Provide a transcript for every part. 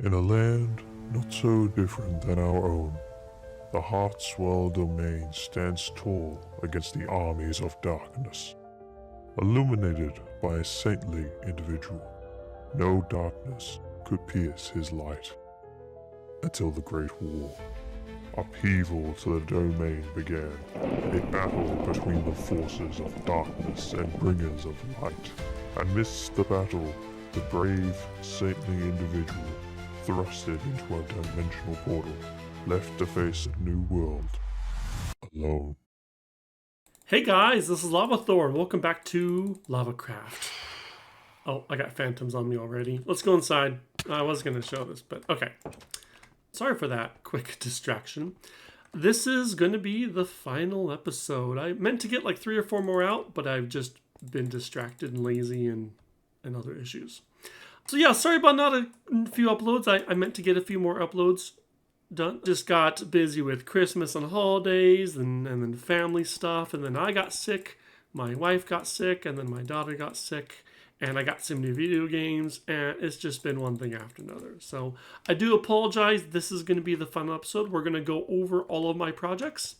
In a land not so different than our own, the Heartswell domain stands tall against the armies of darkness. Illuminated by a saintly individual, no darkness could pierce his light. Until the Great War, upheaval to the domain began, a battle between the forces of darkness and bringers of light. Amidst the battle, the brave, saintly individual thrusted into a dimensional portal, left to face a new world, alone. Hey guys, this is lavaTHOR, and welcome back to lavaCRAFT. Oh, I got phantoms on me already. Let's go inside. I was going to show this, but okay. Sorry for that quick distraction. This is going to be the final episode. I meant to get like 3 or 4 more out, but I've just been distracted and lazy and other issues. So yeah, sorry about not a few uploads. I meant to get a few more uploads done. Just got busy with Christmas and holidays and then family stuff. And then I got sick. My wife got sick. And then my daughter got sick. And I got some new video games. And it's just been one thing after another. So I do apologize. This is going to be the final episode. We're going to go over all of my projects.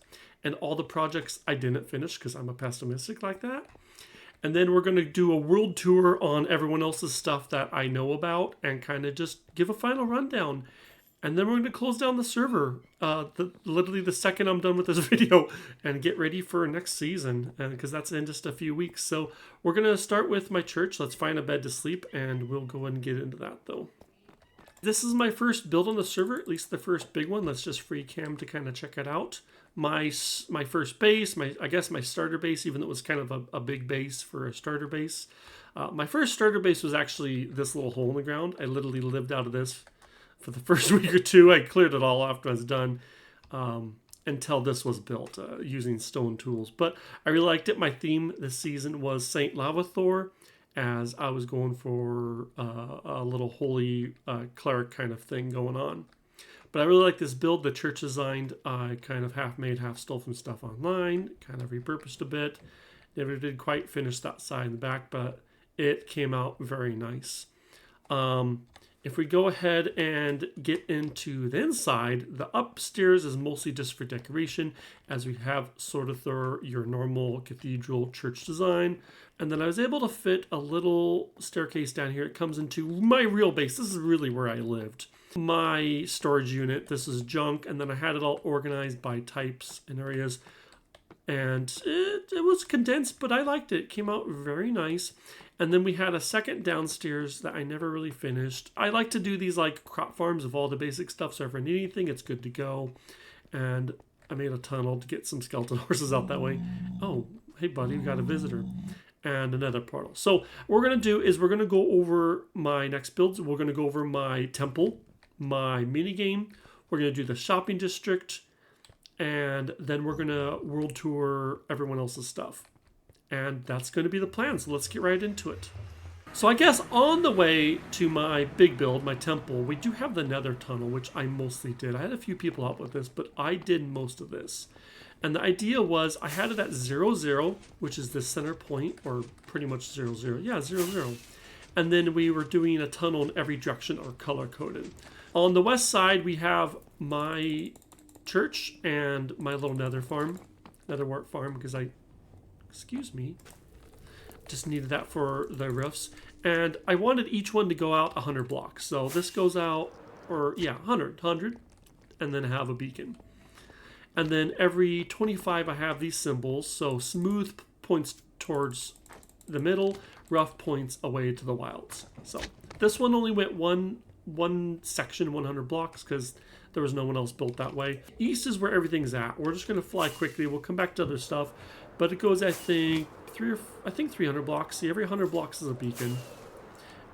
And all the projects I didn't finish because I'm a pessimistic like that. And then we're going to do a world tour on everyone else's stuff that I know about. And kind of just give a final rundown. And then we're going to close down the server, literally the second I'm done with this video, and get ready for next season, because that's in just a few weeks. So we're going to start with my church. Let's find a bed to sleep, and we'll go and get into that, though. This is my first build on the server, at least the first big one. Let's just free cam to kind of check it out. My first base, I guess my starter base, even though it was kind of a big base for a starter base. My first starter base was actually this little hole in the ground. I literally lived out of this for the first week or two. I cleared it all after I was done until this was built using stone tools. But I really liked it. My theme this season was Saint lavaTHOR, as I was going for a little holy cleric kind of thing going on. But I really like this build. The church designed, I kind of half made, half stole from stuff online, kind of repurposed a bit. Never did quite finish that side and the back, but it came out very nice. If we go ahead and get into the inside, the upstairs is mostly just for decoration, as we have sort of your normal cathedral church design. And then I was able to fit a little staircase down here. It comes into my real base. This is really where I lived. My storage unit, this is junk, and then I had it all organized by types and areas. And it was condensed, but I liked it. It came out very nice. And then we had a second downstairs that I never really finished. I like to do these like crop farms of all the basic stuff, so if I need anything, it's good to go. And I made a tunnel to get some skeleton horses out that way. Oh, hey buddy, we got a visitor. And another portal. So what we're going to do is we're going to go over my next builds. We're going to go over my temple, my mini game. We're going to do the shopping district. And then we're going to world tour everyone else's stuff. And that's going to be the plan. So let's get right into it. So I guess on the way to my big build, my temple, we do have the nether tunnel, which I mostly did. I had a few people help with this, but I did most of this. And the idea was I had it at 0, 0, which is the center point, or pretty much 0, 0. Yeah, 0, 0. And then we were doing a tunnel in every direction or color coded. On the west side, we have my church and my little nether wart farm, because excuse me, just needed that for the roofs. And I wanted each one to go out 100 blocks. So this goes out, 100, and then have a beacon. And then every 25 I have these symbols. So smooth points towards the middle, rough points away to the wilds. So this one only went one section, 100 blocks, because there was no one else built that way. East is where everything's at. We're just going to fly quickly. We'll come back to other stuff. But it goes, I think 300 blocks. See, every 100 blocks is a beacon.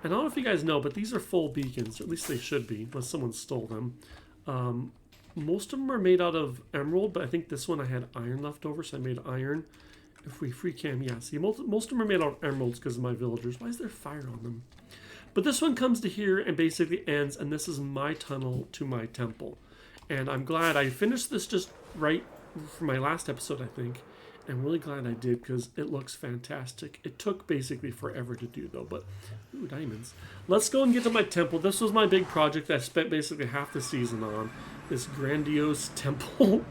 And I don't know if you guys know, but these are full beacons. Or at least they should be, unless someone stole them. Most of them are made out of emerald, but I think this one I had iron left over, so I made iron. If we free cam, yeah. See, most of them are made out of emeralds because of my villagers. Why is there fire on them? But this one comes to here and basically ends, and this is my tunnel to my temple. And I'm glad I finished this just right for my last episode, I think. I'm really glad I did because it looks fantastic. It took basically forever to do though, but ooh, diamonds. Let's go and get to my temple. This was my big project that I spent basically half the season on. This grandiose temple.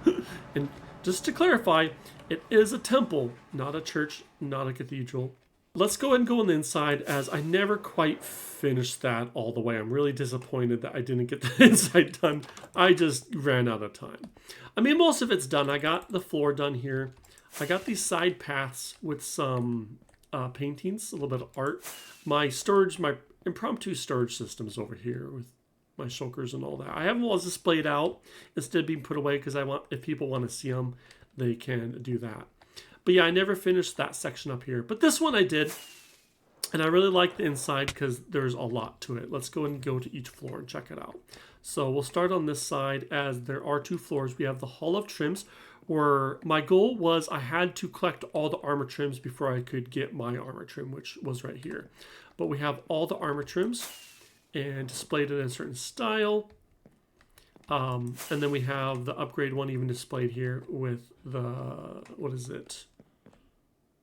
And just to clarify, it is a temple, not a church, not a cathedral. Let's go ahead and go on the inside as I never quite finished that all the way. I'm really disappointed that I didn't get the inside done. I just ran out of time. I mean, most of it's done. I got the floor done here. I got these side paths with some paintings, a little bit of art. My storage, my impromptu storage systems over here with my shulkers and all that. I have them all displayed out instead of being put away because I want, if people want to see them, they can do that. But yeah, I never finished that section up here. But this one I did. And I really like the inside because there's a lot to it. Let's go and go to each floor and check it out. So we'll start on this side as there are 2 floors. We have the Hall of Trims, where my goal was I had to collect all the armor trims before I could get my armor trim, which was right here. But we have all the armor trims and displayed it in a certain style. And then we have the upgrade one even displayed here with the, what is it?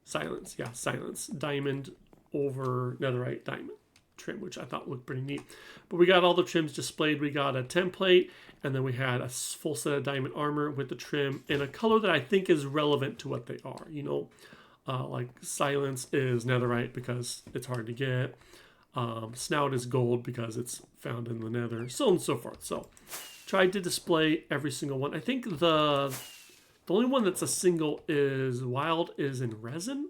Silence, yeah, silence. Diamond over netherite diamond trim, which I thought looked pretty neat. But we got all the trims displayed. We got a template, and then we had a full set of diamond armor with the trim in a color that I think is relevant to what they are. You know, like silence is netherite because it's hard to get. Snout is gold because it's found in the nether, so on and so forth. So tried to display every single one. I think the only one that's a single is wild is in resin,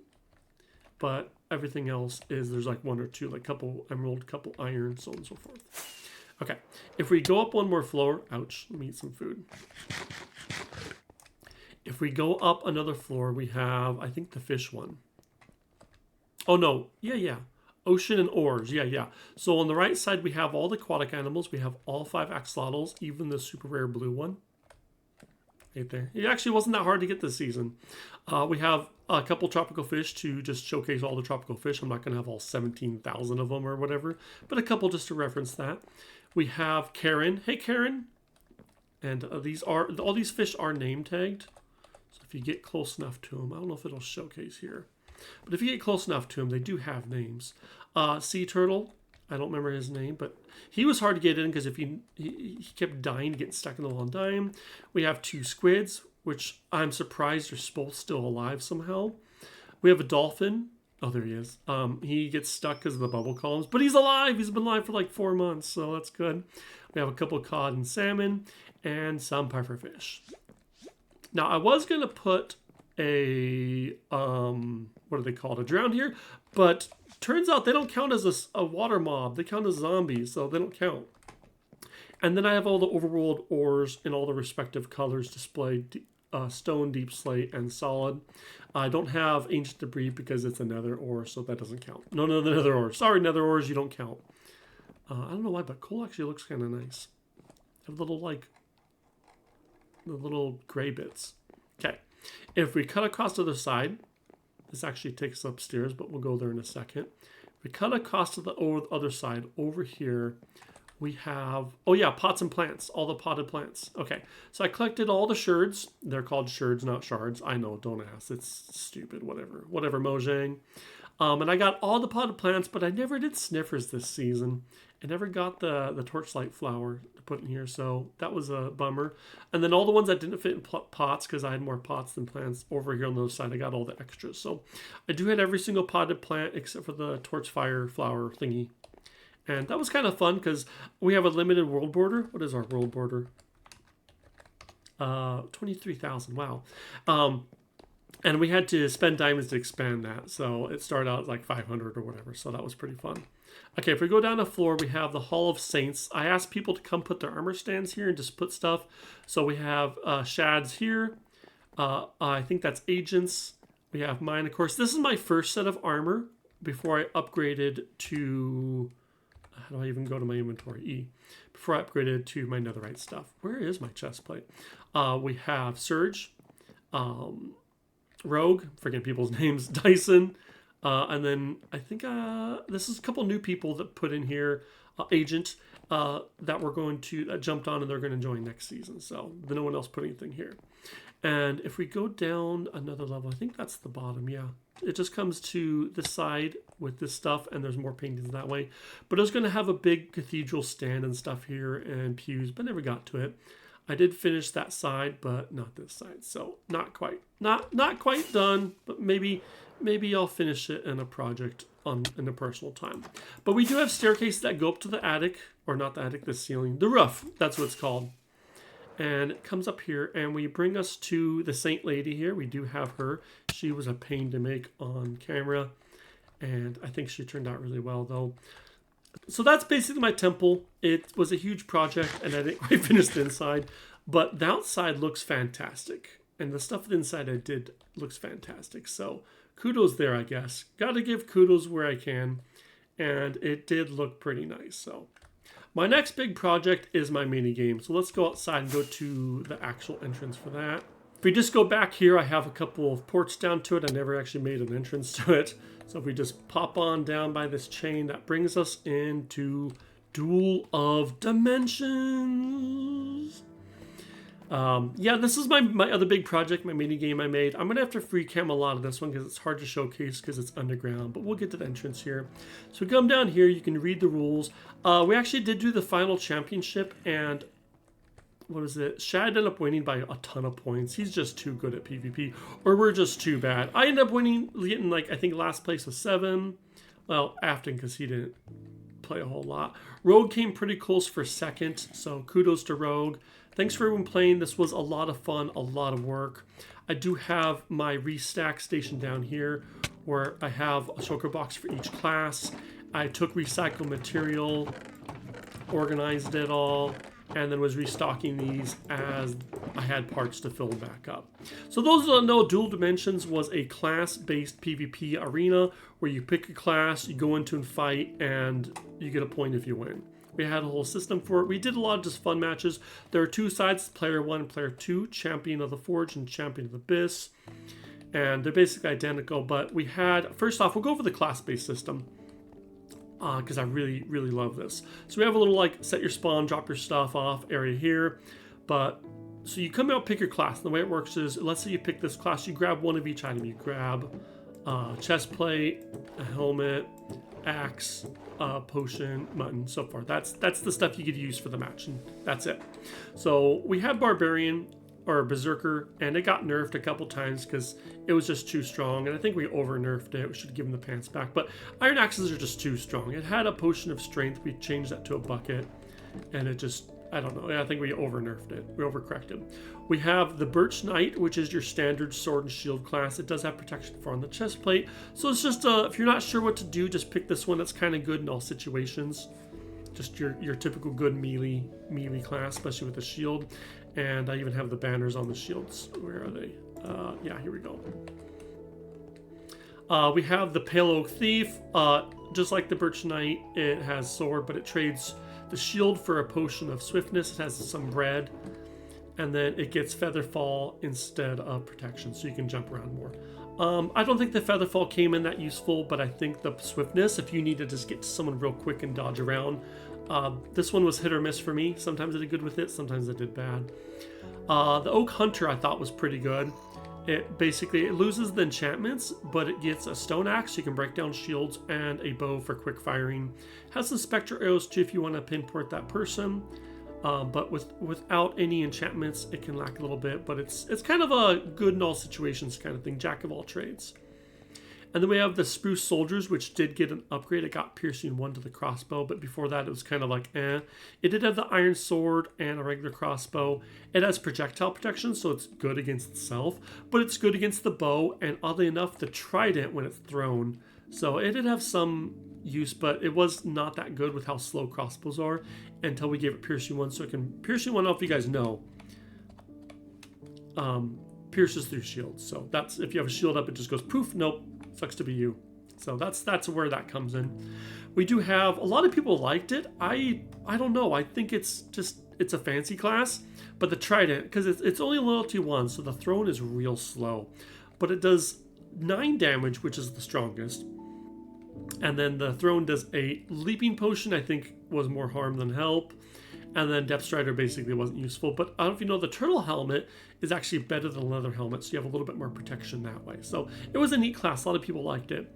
but everything else is there's like 1 or 2, like couple emerald, couple iron, so on and so forth. Okay, if we go up one more floor, ouch, let me eat some food. If we go up another floor, we have, I think, the fish one. Oh no, yeah. Ocean and ores, yeah. So on the right side, we have all the aquatic animals. We have all 5 axolotls, even the super rare blue one. Right there. It actually wasn't that hard to get this season. We have a couple tropical fish to just showcase all the tropical fish. I'm not going to have all 17,000 of them or whatever, but a couple just to reference that. We have Karen. Hey, Karen. And all these fish are name tagged. So if you get close enough to them, I don't know if it'll showcase here, but if you get close enough to them, they do have names. Sea turtle. I don't remember his name, but he was hard to get in because if he kept dying, getting stuck in the wall and dying. We have 2 squids, which I'm surprised are both still alive somehow. We have a dolphin. Oh, there he is. He gets stuck because of the bubble columns, but he's alive. He's been alive for like 4 months, so that's good. We have a couple of cod and salmon and some pufferfish. Now, I was going to put a, what are they called? A drown here, but turns out they don't count as a water mob. They count as zombies, so they don't count. And then I have all the overworld ores in all the respective colors displayed, stone, deep slate, and solid. I don't have ancient debris because it's a nether ore, so that doesn't count. No, the nether ores. Sorry, nether ores, you don't count. I don't know why, but coal actually looks kind of nice. Have little, like, the little gray bits. Okay. If we cut across to the side, this actually takes us upstairs, but we'll go there in a second. If we cut across to the other side, over here, we have, oh yeah, pots and plants, all the potted plants. Okay, so I collected all the sherds. They're called sherds, not shards. I know, don't ask. It's stupid, whatever, Mojang. And I got all the potted plants, but I never did sniffers this season. I never got the torchlight flower to put in here, so that was a bummer. And then all the ones that didn't fit in pots, because I had more pots than plants, over here on the other side, I got all the extras. So I do have every single potted plant except for the torch fire flower thingy. And that was kind of fun because we have a limited world border. What is our world border? 23,000, wow. And we had to spend diamonds to expand that. So it started out like 500 or whatever. So that was pretty fun. Okay, if we go down the floor, we have the Hall of Saints. I asked people to come put their armor stands here and just put stuff. So we have shads here. I think that's agents. We have mine, of course. This is my first set of armor before I upgraded to... How do I even go to my inventory? E. Before I upgraded to my netherite stuff. Where is my chest plate? We have Surge. Rogue, forgetting people's names, Dyson, and then I think this is a couple new people that put in here. agent that we're going to that jumped on and they're going to join next season. So no one else put anything here. And if we go down another level, I think that's the bottom. Yeah, it just comes to the side with this stuff, and there's more paintings that way. But I was going to have a big cathedral stand and stuff here and pews, but never got to it. I did finish that side, but not this side. So not quite done. But maybe I'll finish it in a project in a personal time. But we do have staircases that go up to the attic, or not the attic, the ceiling, the roof. That's what it's called. And it comes up here, and we bring us to the Saint Lady here. We do have her. She was a pain to make on camera, and I think she turned out really well, though. So that's basically my temple. It was a huge project, and I didn't quite finish the inside, but the outside looks fantastic, and the stuff inside I did looks fantastic. So kudos there, I guess. Got to give kudos where I can, and it did look pretty nice. So my next big project is my mini game. So let's go outside and go to the actual entrance for that. If we just go back here, I have a couple of ports down to it. I never actually made an entrance to it. So if we just pop on down by this chain, that brings us into Duel of Dimensions. Yeah, this is my other big project, my mini game I made. I'm gonna have to free cam a lot of this one because it's hard to showcase because it's underground, but we'll get to the entrance here. So we come down here, you can read the rules. We actually did do the final championship, and what was it? Shad ended up winning by a ton of points. He's just too good at PvP, or we're just too bad. I ended up winning, getting like, I think last place was 7. Well, Afton, because he didn't play a whole lot. Rogue came pretty close for second, so kudos to Rogue. Thanks for everyone playing. This was a lot of fun, a lot of work. I do have my restack station down here where I have a shulker box for each class. I took recycled material, organized it all, and then was restocking these as I had parts to fill back up. So those who don't know, Dual Dimensions was a class-based PvP arena where you pick a class, you go into and fight, and you get a point if you win. We had a whole system for it. We did a lot of just fun matches. There are 2 sides, player 1 and player 2, Champion of the Forge and Champion of the Abyss. And they're basically identical, but we had, first off, we'll go over the class-based system because I really, really love this. So we have a little like set your spawn, drop your stuff off area here. But so you come out, pick your class. And the way it works is, let's say you pick this class, you grab one of each item. You grab chest plate, a helmet, axe, potion, mutton, so far. That's the stuff you could use for the match, and that's it. So we had Barbarian or Berserker, and it got nerfed a couple times because it was just too strong, and I think we over nerfed it. We should give him the pants back, but Iron Axes are just too strong. It had a potion of strength. We changed that to a bucket, and it just, I don't know. I think we over nerfed it. We overcorrected. We have the Birch Knight, which is your standard sword and shield class. It does have protection 4 on the chest plate. So it's just, if you're not sure what to do, just pick this one. That's kind of good in all situations. Just your typical good melee class, especially with the shield. And I even have the banners on the shields. Where are they? Yeah, here we go. We have the Pale Oak Thief. Just like the Birch Knight, it has sword, but it trades the shield for a potion of swiftness. It has some red, and then it gets Featherfall instead of protection, so you can jump around more. I don't think the Featherfall came in that useful, but I think the swiftness, if you need to just get to someone real quick and dodge around, this one was hit or miss for me. Sometimes I did good with it, sometimes I did bad. The Oak Hunter I thought was pretty good. It loses the enchantments, but it gets a stone axe, so you can break down shields, and a bow for quick firing. Has some spectre arrows too if you want to pinpoint that person. But without any enchantments, it can lack a little bit, but it's kind of a good in all situations kind of thing, jack of all trades. And then we have the Spruce Soldiers, which did get an upgrade. It got piercing 1 to the crossbow, but before that it was kind of like eh. It did have the iron sword and a regular crossbow. It has projectile protection, so it's good against itself, but it's good against the bow, and oddly enough, the trident when it's thrown. So it did have some use, but it was not that good with how slow crossbows are until we gave it piercing 1, so it can piercing 1. I don't know if you guys know, pierces through shields. So that's, if you have a shield up, it just goes poof. Nope, sucks to be you. So that's where that comes in. We do have a lot of people liked it. I don't know. I think it's a fancy class, but the trident, because it's only loyalty 1, so the throne is real slow, but it does 9 damage, which is the strongest. And then the throne does a leaping potion, I think was more harm than help. And then Depth Strider basically wasn't useful. But I don't know if you know, the turtle helmet is actually better than leather helmet, so you have a little bit more protection that way. So it was a neat class. A lot of people liked it.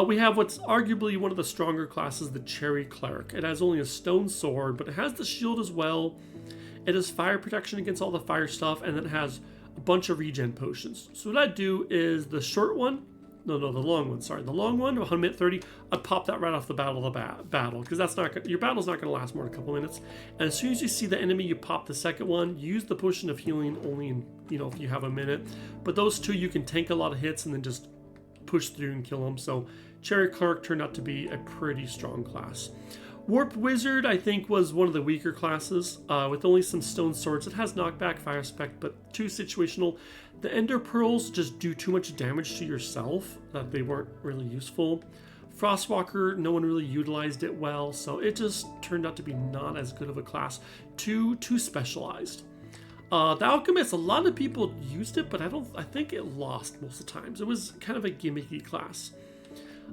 We have what's arguably one of the stronger classes, the Cherry Cleric. It has only a stone sword, but it has the shield as well. It has fire protection against all the fire stuff, and then it has a bunch of regen potions. So what I'd do is the short one, the long one, sorry. The long one, 1 minute 30, I'd pop that right off the battle, because that's not your battle's not going to last more than a couple minutes. And as soon as you see the enemy, you pop the second one. Use the potion of healing only in, if you have a minute. But those two, you can tank a lot of hits and then just push through and kill them. So Cherry Cleric turned out to be a pretty strong class. Warp Wizard, I think, was one of the weaker classes, with only some stone swords. It has knockback, fire spec, but too situational. The Ender Pearls just do too much damage to yourself that they weren't really useful. Frostwalker, no one really utilized it well, so it just turned out to be not as good of a class. Too specialized. The Alchemist, a lot of people used it, but I think it lost most of the times. It was kind of a gimmicky class.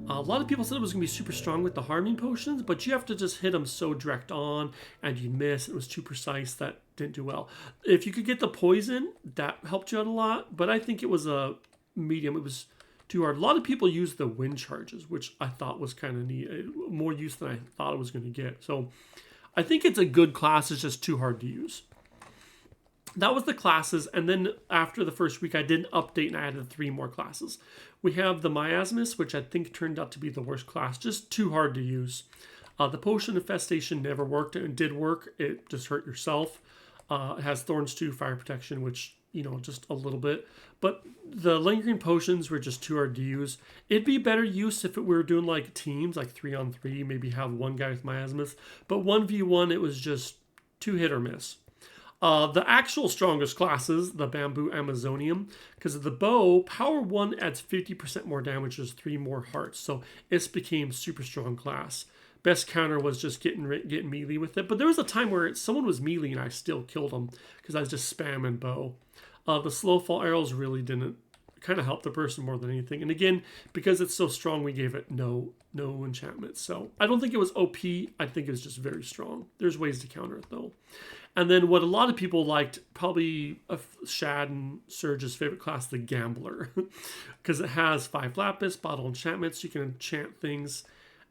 A lot of people said it was going to be super strong with the harming potions, but you have to just hit them so direct on, and you miss. It was too precise. That didn't do well. If you could get the poison, that helped you out a lot, but I think it was a medium. It was too hard. A lot of people used the wind charges, which I thought was kind of neat. More use than I thought it was going to get. So I think it's a good class. It's just too hard to use. That was the classes, and then after the first week I did an update and I added 3 more classes. We have the Miasmus, which I think turned out to be the worst class, just too hard to use. The Potion Infestation never worked. It did work, it just hurt yourself. It has Thorns 2, Fire Protection, which, just a little bit. But the Lingering Potions were just too hard to use. It'd be better use if we were doing like teams, like 3-on-3, maybe have one guy with Miasmus. But 1v1, it was just too hit or miss. The actual strongest classes, the Bamboo Amazonium, because of the bow, power 1 adds 50% more damage, there's 3 more hearts, so it's became super strong class. Best counter was just getting melee with it, but there was a time where someone was melee and I still killed them because I was just spamming bow. The slow fall arrows really didn't kind of help the person more than anything, and again, because it's so strong, we gave it no enchantments. So I don't think it was OP, I think it was just very strong. There's ways to counter it though. And then what a lot of people liked, probably Shad and Surge's favorite class, the Gambler, because it has 5 lapis, bottle enchantments, you can enchant things,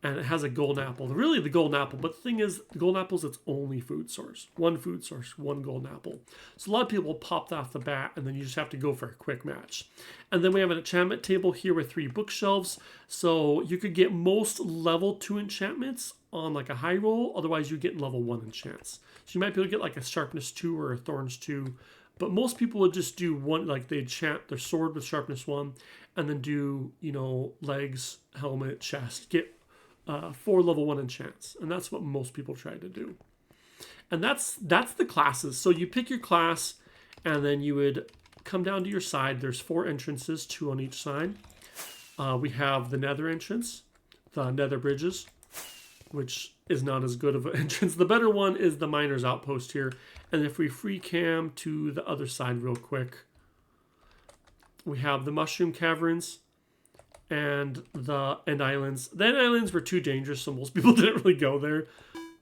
and it has a golden apple. Really the golden apple, but the thing is, the golden apple is its only food source. One food source, one golden apple. So a lot of people pop that off the bat, and then you just have to go for a quick match. And then we have an enchantment table here with 3 bookshelves, so you could get most level 2 enchantments on like a high roll, otherwise you get level 1 enchants. So you might be able to get like a sharpness 2 or a thorns 2, but most people would just do one, like they enchant their sword with sharpness 1, and then do, legs, helmet, chest, get 4 level 1 enchants, and that's what most people try to do. And that's the classes. So you pick your class, and then you would come down to your side. There's 4 entrances, 2 on each side. We have the Nether entrance, the Nether bridges, which is not as good of an entrance. The better one is the Miner's Outpost here. And if we free cam to the other side real quick, we have the Mushroom Caverns and the End Islands. The End Islands were too dangerous, so most people didn't really go there.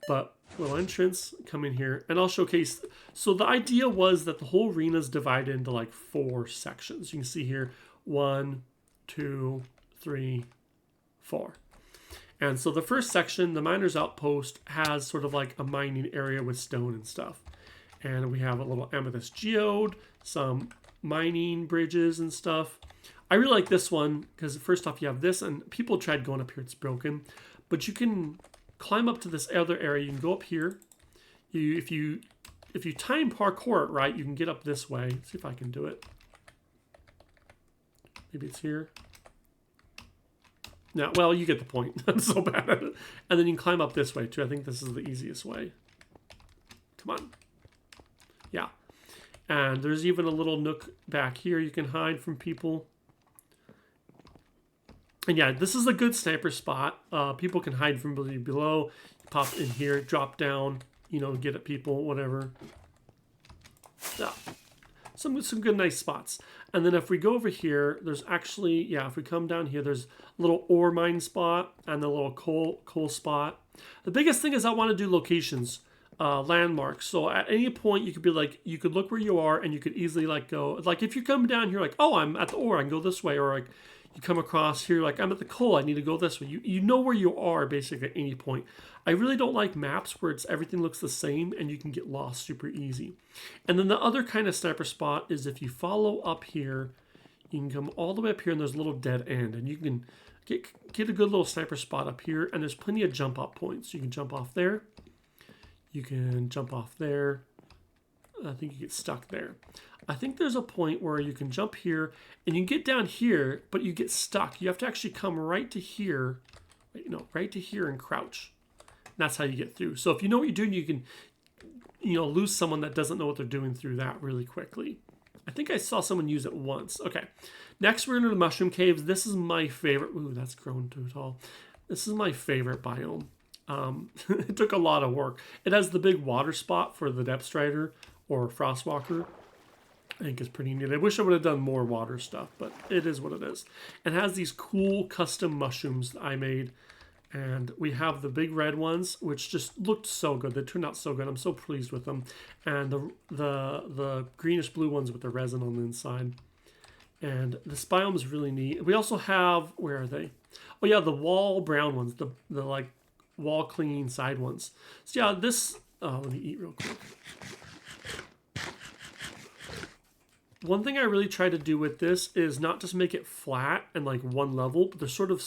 But little entrance, come in here, and I'll showcase. So the idea was that the whole arena is divided into like 4 sections. You can see here, 1, 2, 3, 4. And so the first section, the Miner's Outpost, has sort of like a mining area with stone and stuff. And we have a little amethyst geode, some mining bridges and stuff. I really like this one because first off you have this, and people tried going up here, it's broken. But you can climb up to this other area, you can go up here. If you time parkour it right, you can get up this way. Let's see if I can do it. Maybe it's here. No, well, you get the point. I'm so bad at it. And then you can climb up this way too. I think this is the easiest way. Come on. Yeah. And there's even a little nook back here you can hide from people. And yeah, this is a good sniper spot. People can hide from below. Pop in here, drop down, get at people, whatever. Yeah. some good nice spots. And then if we go over here, there's actually, yeah, if we come down here, there's a little ore mine spot and a little coal spot. The biggest thing is I want to do locations, landmarks. So at any point you could be like, you could look where you are and you could easily like go, like if you come down here like, oh, I'm at the ore, I can go this way, or like you come across here like I'm at the coal, I need to go this way. You know where you are basically at any point. I really don't like maps where everything looks the same and you can get lost super easy. And then the other kind of sniper spot is if you follow up here, you can come all the way up here and there's a little dead end and you can get a good little sniper spot up here, and there's plenty of jump up points. You can jump off there. You can jump off there. I think you get stuck there. I think there's a point where you can jump here and you get down here, but you get stuck. You have to actually come right to here, right to here and crouch. And that's how you get through. So if you know what you're doing, you can, lose someone that doesn't know what they're doing through that really quickly. I think I saw someone use it once. Okay. Next, we're into the mushroom caves. This is my favorite. Ooh, that's grown too tall. This is my favorite biome. It took a lot of work. It has the big water spot for the depth strider or frostwalker. I think it's pretty neat. I wish I would have done more water stuff, but it is what it is. It has these cool custom mushrooms that I made. And we have the big red ones, which just looked so good. They turned out so good. I'm so pleased with them. And the greenish blue ones with the resin on the inside. And this biome is really neat. We also have, where are they? Oh yeah, the wall brown ones, the like wall clinging side ones. So yeah, this, let me eat real quick. One thing I really try to do with this is not just make it flat and like one level, but they're sort of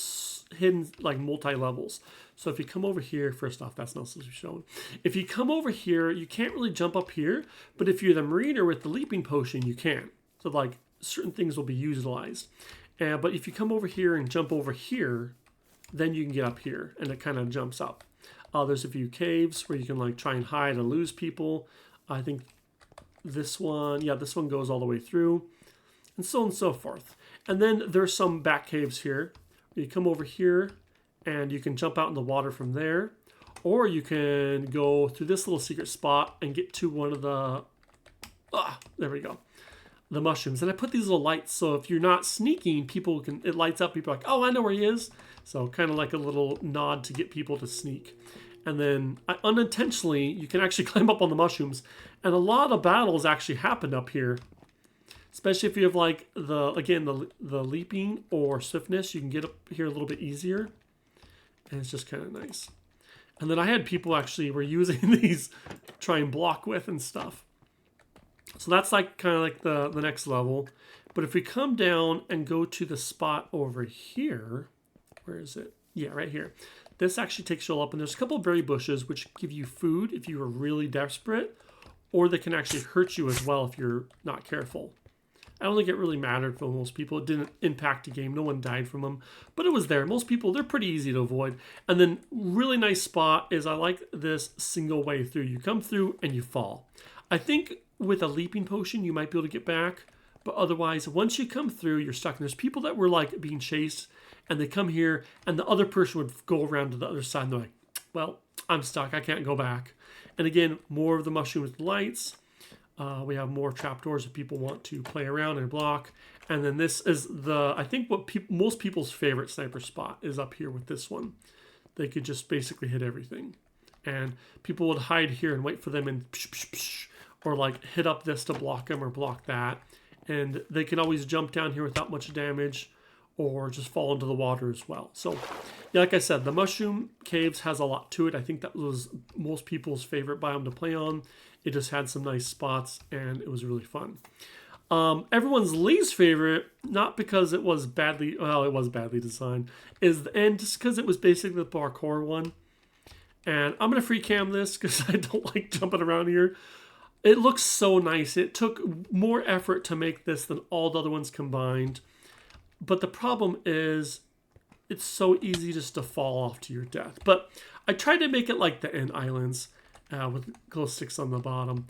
hidden like multi-levels. So if you come over here, first off, that's not supposed to be shown. If you come over here, you can't really jump up here, but if you're the mariner with the leaping potion, you can. So like certain things will be utilized. But if you come over here and jump over here, then you can get up here and it kind of jumps up. There's a few caves where you can like try and hide and lose people. I think this one, yeah, this one goes all the way through, and so on and so forth. And then there's some back caves here. You come over here and you can jump out in the water from there, or you can go through this little secret spot and get to one of the, there we go, the mushrooms. And I put these little lights, so if you're not sneaking, people can, it lights up, people are like, oh, I know where he is. So kind of like a little nod to get people to sneak. And then unintentionally, you can actually climb up on the mushrooms. And a lot of battles actually happen up here. Especially if you have like the leaping or swiftness, you can get up here a little bit easier. And it's just kind of nice. And then I had people actually were using these to try and block with and stuff. So that's like kind of like the next level. But if we come down and go to the spot over here, where is it? Yeah, right here. This actually takes you all up, and there's a couple of berry bushes which give you food if you are really desperate, or they can actually hurt you as well if you're not careful. I don't think it really mattered for most people. It didn't impact the game. No one died from them, but it was there. Most people, they're pretty easy to avoid. And then really nice spot is I like this single way through. You come through and you fall. I think with a leaping potion, you might be able to get back, but otherwise, once you come through, you're stuck. And there's people that were like being chased, and they come here, and the other person would go around to the other side, and they're like, well, I'm stuck. I can't go back. And again, more of the mushrooms lights. We have more trapdoors if people want to play around and block. And then this is I think what most people's favorite sniper spot is up here with this one. They could just basically hit everything. And people would hide here and wait for them and or like hit up this to block them or block that. And they can always jump down here without much damage, or just fall into the water as well. So, yeah, like I said, the mushroom caves has a lot to it. I think that was most people's favorite biome to play on. It just had some nice spots, and it was really fun. Everyone's least favorite, not because it was badly, well, it was badly designed, is the end, just because it was basically the parkour one. And I'm going to free cam this because I don't like jumping around here. It looks so nice. It took more effort to make this than all the other ones combined. But the problem is it's so easy just to fall off to your death. But I tried to make it like the end islands with glow sticks on the bottom.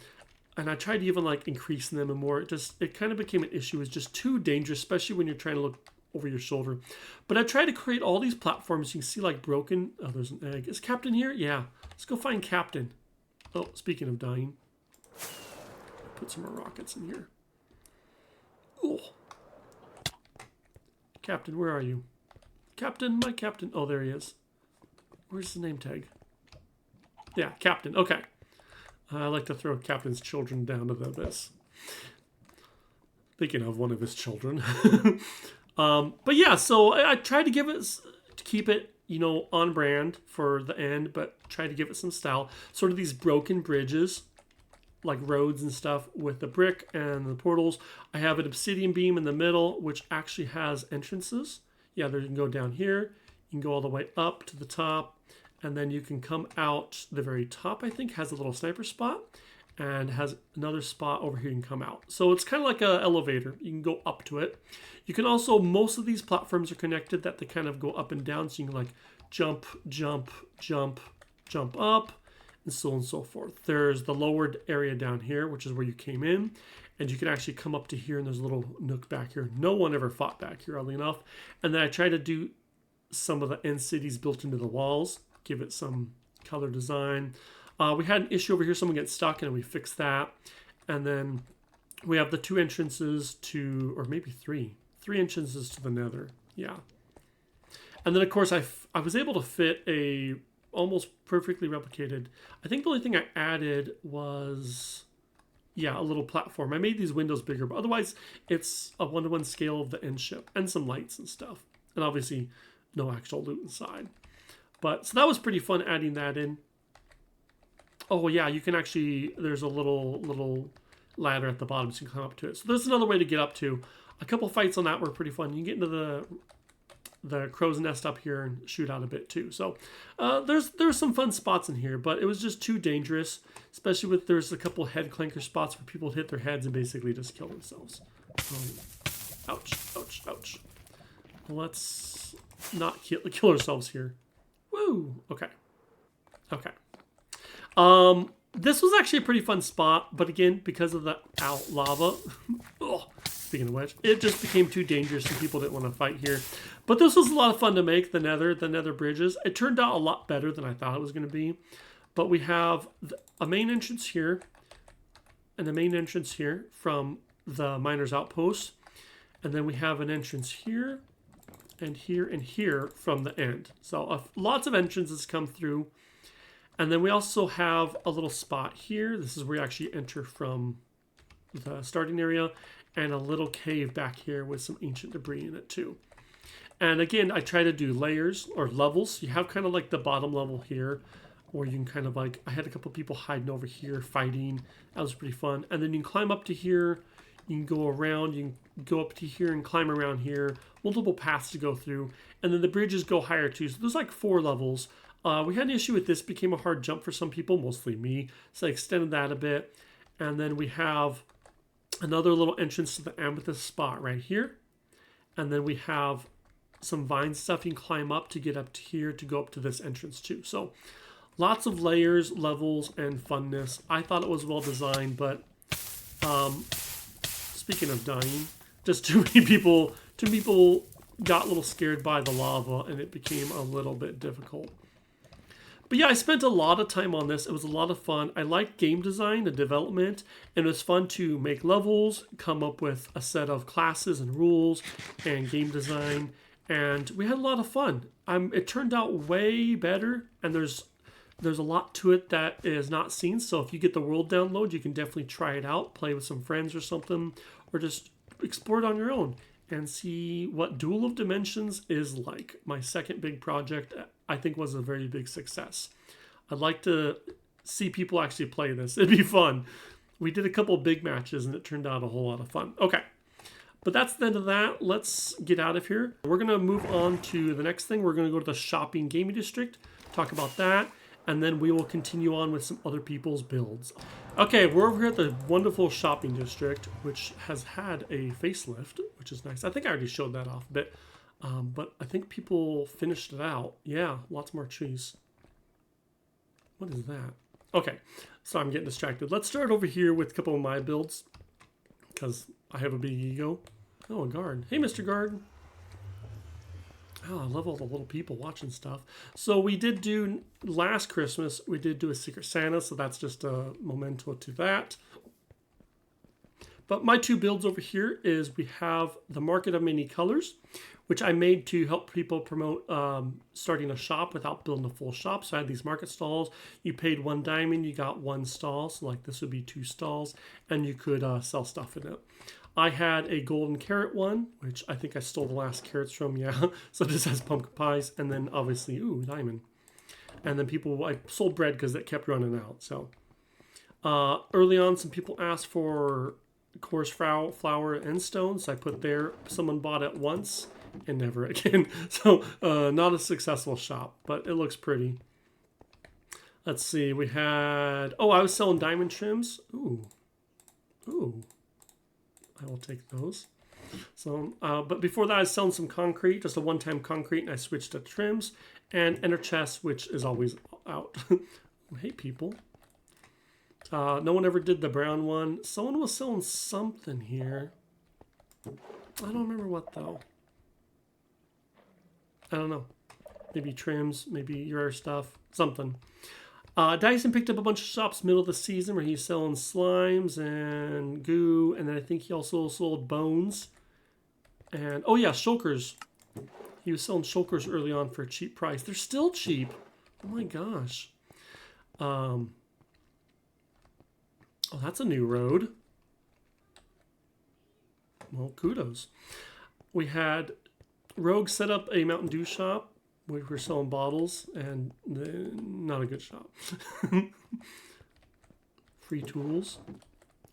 And I tried to even like increasing them and more. It kind of became an issue. It's just too dangerous, especially when you're trying to look over your shoulder. But I tried to create all these platforms. You can see like broken. Oh, there's an egg. Is Captain here? Yeah. Let's go find Captain. Oh, speaking of dying. Put some more rockets in here. Captain, where are you? Captain, my captain. Oh, there he is. Where's the name tag? Yeah, Captain. Okay. I like to throw Captain's children down to the abyss. Thinking of one of his children. But yeah, so I tried to keep it, you know, on brand for the end, but try to give it some style. Sort of these broken bridges, like roads and stuff with the brick and the portals. I have an obsidian beam in the middle, which actually has entrances. Yeah, there you can go down here. You can go all the way up to the top, and then you can come out the very top, I think, has a little sniper spot, and has another spot over here you can come out. So it's kind of like an elevator. You can go up to it. You can also, most of these platforms are connected that they kind of go up and down, so you can like jump, jump, jump, jump up, and so on and so forth. There's the lowered area down here, which is where you came in, and you can actually come up to here, and there's a little nook back here. No one ever fought back here, oddly enough. And then I try to do some of the end cities built into the walls, give it some color design. We had an issue over here, someone gets stuck, and we fixed that. And then we have the 2 entrances to, or maybe 3 entrances to the nether. Yeah. And then, of course, I was able to fit a almost perfectly replicated. I think the only thing I added was, yeah, a little platform. I made these windows bigger, but otherwise it's a 1-to-1 scale of the end ship and some lights and stuff. And obviously no actual loot inside. But so that was pretty fun adding that in. Oh yeah, you can actually, there's a little ladder at the bottom so you can climb up to it. So there's another way to get up to. A couple fights on that were pretty fun. You can get into the crow's nest up here and shoot out a bit too. So there's some fun spots in here, but it was just too dangerous, especially with there's a couple head clanker spots where people hit their heads and basically just kill themselves. Ouch, ouch, ouch. Let's not kill ourselves here. Woo! Okay. Okay. This was actually a pretty fun spot, but again, because of the lava, oh, speaking of which, it just became too dangerous and people didn't want to fight here. But this was a lot of fun to make, the nether bridges. It turned out a lot better than I thought it was going to be. But we have a main entrance here and a main entrance here from the miner's outpost. And then we have an entrance here and here and here from the end. So lots of entrances come through. And then we also have a little spot here. This is where you actually enter from the starting area, and a little cave back here with some ancient debris in it too. And again, I try to do layers or levels. You have kind of like the bottom level here, or you can kind of like, I had a couple people hiding over here fighting. That was pretty fun. And then you can climb up to here. You can go around, you can go up to here and climb around here. Multiple paths to go through. And then the bridges go higher too. So there's like 4 levels. We had an issue with this, became a hard jump for some people, mostly me. So I extended that a bit. And then we have another little entrance to the amethyst spot right here. And then we have some vine stuff you can climb up to get up to here to go up to this entrance too. So lots of layers, levels, and funness. I thought it was well designed, but speaking of dying, just too many people got a little scared by the lava and it became a little bit difficult. But yeah, I spent a lot of time on this. It was a lot of fun. I liked game design, the development, and it was fun to make levels, come up with a set of classes and rules and game design. And we had a lot of fun. It turned out way better, and there's a lot to it that is not seen. So if you get the world download, you can definitely try it out, play with some friends or something, or just explore it on your own and see what Duel of Dimensions is like. My second big project, I think, was a very big success. I'd like to see people actually play this. It'd be fun. We did a couple big matches and it turned out a whole lot of fun. Okay, but that's the end of that. Let's get out of here. We're going to move on to the next thing. We're going to go to the shopping gaming district, talk about that, and then we will continue on with some other people's builds. Okay, we're over here at the wonderful shopping district, which has had a facelift, which is nice. I think I already showed that off a bit, but I think people finished it out. Yeah, lots more trees. What is that? Okay, so I'm getting distracted. Let's start over here with a couple of my builds, because I have a big ego. Oh, a guard. Hey, Mr. Guard. Oh, I love all the little people watching stuff. So we did do, last Christmas, we did do a Secret Santa, so that's just a memento to that. But my two builds over here is we have the Market of Many Colors, which I made to help people promote starting a shop without building a full shop. So I had these market stalls. You paid 1 diamond, you got 1 stall. So like this would be 2 stalls, and you could sell stuff in it. I had a golden carrot one, which I think I stole the last carrots from, yeah. So this has pumpkin pies, and then obviously, ooh, diamond. And then I sold bread because it kept running out. So early on, some people asked for coarse flour and stones. So I put there, someone bought it once and never again. So not a successful shop, but it looks pretty. Let's see, we had, I was selling diamond trims. Ooh. I will take those. So, but before that, I was selling some concrete, just a one-time concrete, and I switched to trims and enter chest, which is always out. Hey, people. No one ever did the brown one. Someone was selling something here. I don't remember what, though. I don't know. Maybe trims, maybe your stuff, something. Dyson picked up a bunch of shops middle of the season where he's selling slimes and goo, and then I think he also sold bones. And, oh yeah, shulkers. He was selling shulkers early on for a cheap price. They're still cheap. Oh my gosh. Oh, that's a new road. Well, kudos. We had Rogue set up a Mountain Dew shop. We were selling bottles, and not a good shop. Free tools.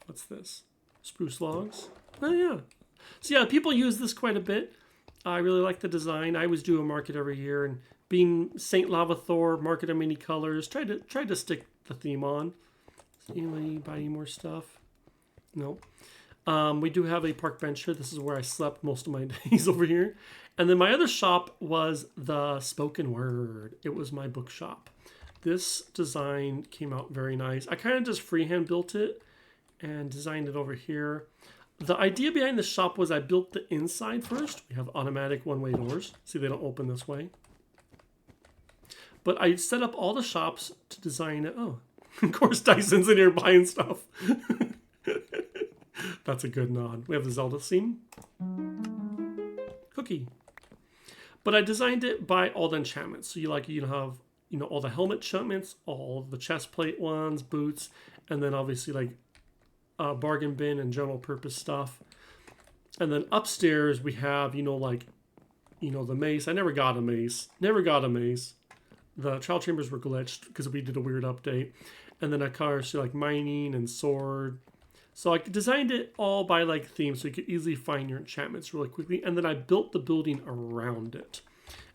What's this? Spruce logs. Oh, yeah. So, yeah, people use this quite a bit. I really like the design. I always do a market every year, and being St. Lavathor, market of many colors, tried to stick the theme on. Anybody buy any more stuff? No. We do have a park bench here. This is where I slept most of my days over here. And then my other shop was the spoken word. It was my bookshop. This design came out very nice. I kind of just freehand built it and designed it over here. The idea behind the shop was I built the inside first. We have automatic one-way doors. See, they don't open this way. But I set up all the shops to design it. Oh, of course Dyson's in here buying stuff. That's a good nod. We have the Zelda scene. Cookie. But I designed it by all the enchantments. So you have all the helmet enchantments, all the chest plate ones, boots, and then obviously like bargain bin and general purpose stuff. And then upstairs we have the mace. I never got a mace. The trial chambers were glitched because we did a weird update. And then of course like mining and sword. So I designed it all by like theme so you could easily find your enchantments really quickly. And then I built the building around it,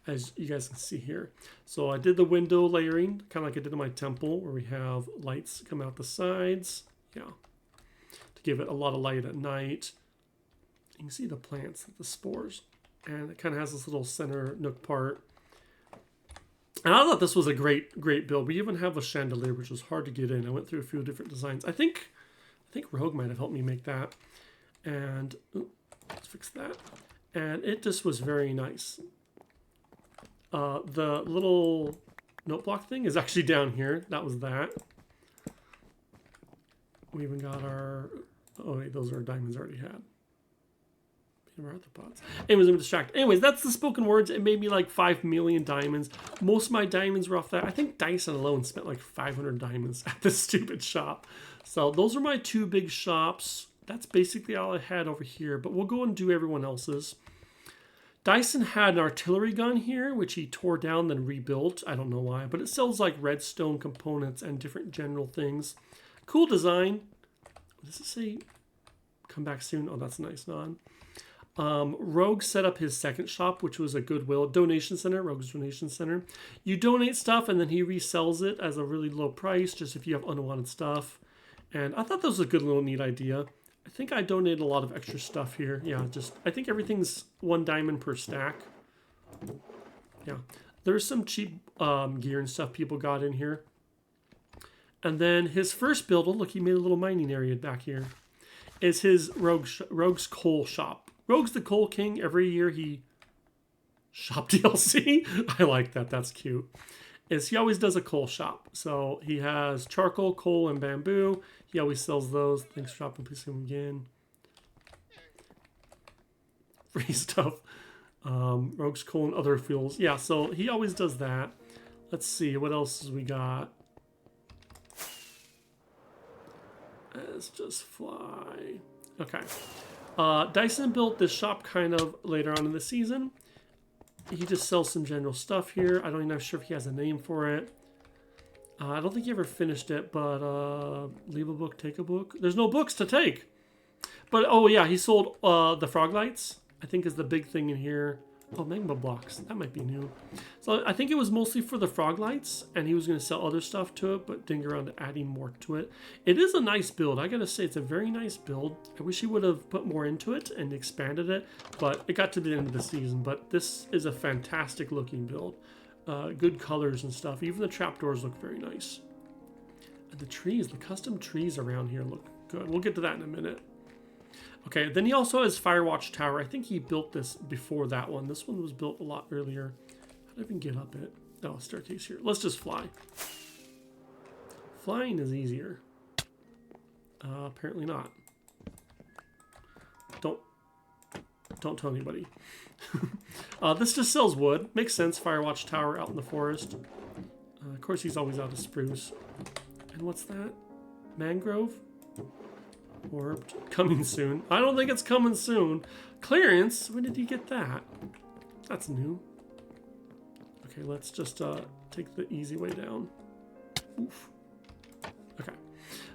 as you guys can see here. So I did the window layering, kind of like I did in my temple, where we have lights come out the sides. Yeah, to give it a lot of light at night. You can see the plants, the spores. And it kind of has this little center nook part. And I thought this was a great build. We even have a chandelier, which was hard to get in. I went through a few different designs. I think Rogue might have helped me make that. And let's fix that. And it just was very nice. The little note block thing is actually down here. That was that. We even got our... Oh, wait, those are diamonds I already had. Anyways, I'm distracted. Anyways, that's the spoken words. It made me like 5 million diamonds. Most of my diamonds were off that. I think Dyson alone spent like 500 diamonds at this stupid shop. So those are my 2 big shops. That's basically all I had over here. But we'll go and do everyone else's. Dyson had an artillery gun here, which he tore down then rebuilt. I don't know why. But it sells like redstone components and different general things. Cool design. Does it say come back soon? Oh, that's a nice nod. Rogue set up his second shop, which was a Goodwill donation center, Rogue's donation center. You donate stuff and then he resells it as a really low price, just if you have unwanted stuff. And I thought that was a good little neat idea. I think I donated a lot of extra stuff here. Yeah, I think everything's 1 diamond per stack. Yeah, there's some cheap gear and stuff people got in here. And then his first build, oh look, he made a little mining area back here, is his Rogue's coal shop. Rogue's the Coal King. Every year he shop DLC. I like that. That's cute. He always does a coal shop. So he has charcoal, coal, and bamboo. He always sells those. Thanks for shopping. Please come again. free stuff. Rogue's coal and other fuels. Yeah, so he always does that. Let's see, what else we got? Let's just fly. Okay. Dyson built this shop kind of later on in the season. He just sells some general stuff here. I don't even know sure if he has a name for it. I don't think he ever finished it, but leave a book, take a book. There's no books to take. But, oh yeah, he sold the frog lights, I think is the big thing in here. Oh, magma blocks. That might be new. So I think it was mostly for the frog lights, and he was going to sell other stuff to it, but didn't get around to adding more to it. It is a nice build. I got to say, it's a very nice build. I wish he would have put more into it and expanded it, but it got to the end of the season. But this is a fantastic looking build. Good colors and stuff. Even the trapdoors look very nice. And the trees, the custom trees around here look good. We'll get to that in a minute. Okay, then he also has Firewatch Tower. I think he built this before that one. This one was built a lot earlier. How did I even get up it? Oh, staircase here. Let's just fly. Flying is easier. Apparently not. Don't tell anybody. This just sells wood. Makes sense. Firewatch Tower out in the forest. Of course, he's always out of spruce. And what's that? Mangrove? Orbed. Coming soon. I don't think it's coming soon. Clearance? When did you get that? That's new. Okay, let's just take the easy way down. Oof. Okay.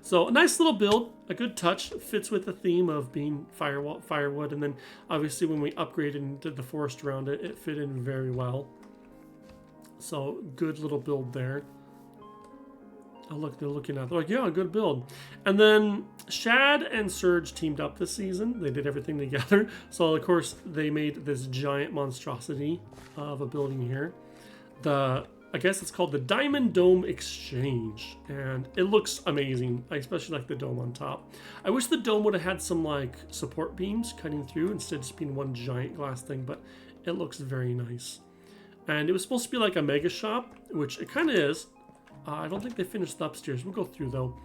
So a nice little build. A good touch. Fits with the theme of being firewood. And then obviously when we upgraded and did the forest around it, it fit in very well. So good little build there. Oh, look, they're looking at it. They're like, yeah, good build. And then Shad and Surge teamed up this season. They did everything together. So, of course, they made this giant monstrosity of a building here. I guess it's called the Diamond Dome Exchange. And it looks amazing. I especially like the dome on top. I wish the dome would have had some, like, support beams cutting through instead of just being one giant glass thing. But it looks very nice. And it was supposed to be like a mega shop, which it kind of is. I don't think they finished the upstairs. We'll go through, though.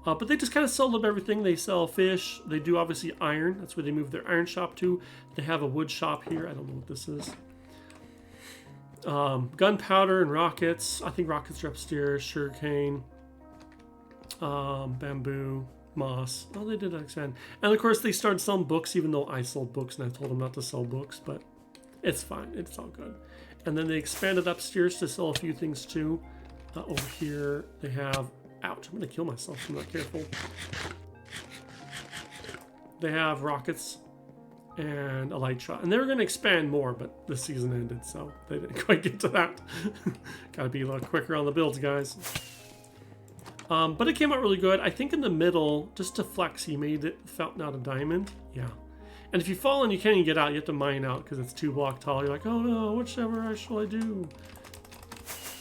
But they just kind of sell up everything. They sell fish. They do, obviously, iron. That's where they move their iron shop to. They have a wood shop here. I don't know what this is. Gunpowder and rockets. I think rockets are upstairs. Sugarcane. Bamboo. Moss. Oh, they did expand. And, of course, they started selling books, even though I sold books, and I told them not to sell books. But it's fine. It's all good. And then they expanded upstairs to sell a few things, too. Over here, they have... Ouch, I'm going to kill myself if I'm not careful. They have rockets and a light shot. And they were going to expand more, but the season ended, so they didn't quite get to that. Gotta be a little quicker on the builds, guys. But it came out really good. I think in the middle, just to flex, he made it fountain out of diamond. Yeah. And if you fall and you can't even get out, you have to mine out because it's 2 blocks tall. You're like, oh no, whichever shall I do?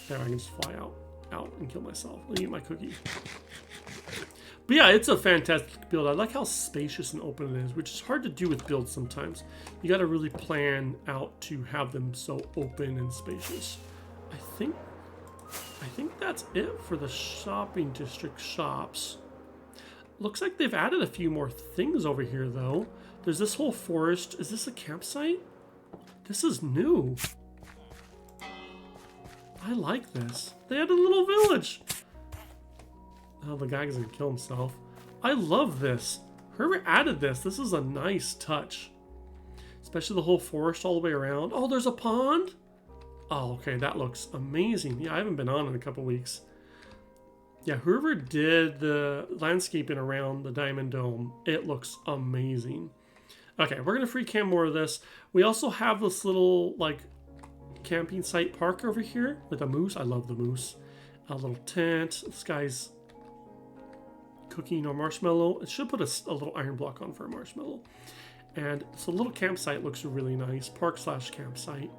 There, I can just fly out and kill myself. I'll eat my cookie. But yeah, it's a fantastic build. I like how spacious and open it is, which is hard to do with builds sometimes. You got to really plan out to have them so open and spacious. I think that's it for the shopping district shops. Looks like they've added a few more things over here, though. There's this whole forest. Is this a campsite? This is new. I like this. They had a little village. Oh, the guy's gonna kill himself. I love this. Whoever added this, this is a nice touch. Especially the whole forest all the way around. Oh, there's a pond? Oh, okay, that looks amazing. Yeah, I haven't been on in a couple weeks. Yeah, whoever did the landscaping around the Diamond Dome, it looks amazing. Okay, we're gonna free cam more of this. We also have this little, like, camping site park over here with a moose. I love the moose. A little tent. This guy's cooking or marshmallow. It should put a little iron block on for a marshmallow. And so the little campsite looks really nice. Park/campsite.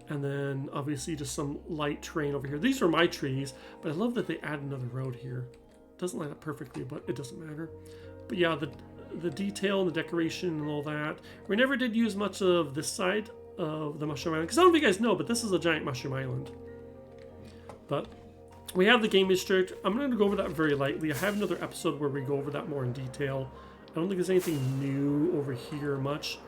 And then obviously just some light terrain over here. These are my trees, but I love that they add another road here. It doesn't line up perfectly, but it doesn't matter. But yeah, the detail and the decoration and all that. We never did use much of this side of the Mushroom Island, because I don't know if you guys know, but this is a giant Mushroom Island. But we have the game district. I'm going to go over that very lightly. I have another episode where we go over that more in detail. I don't think there's anything new over here much.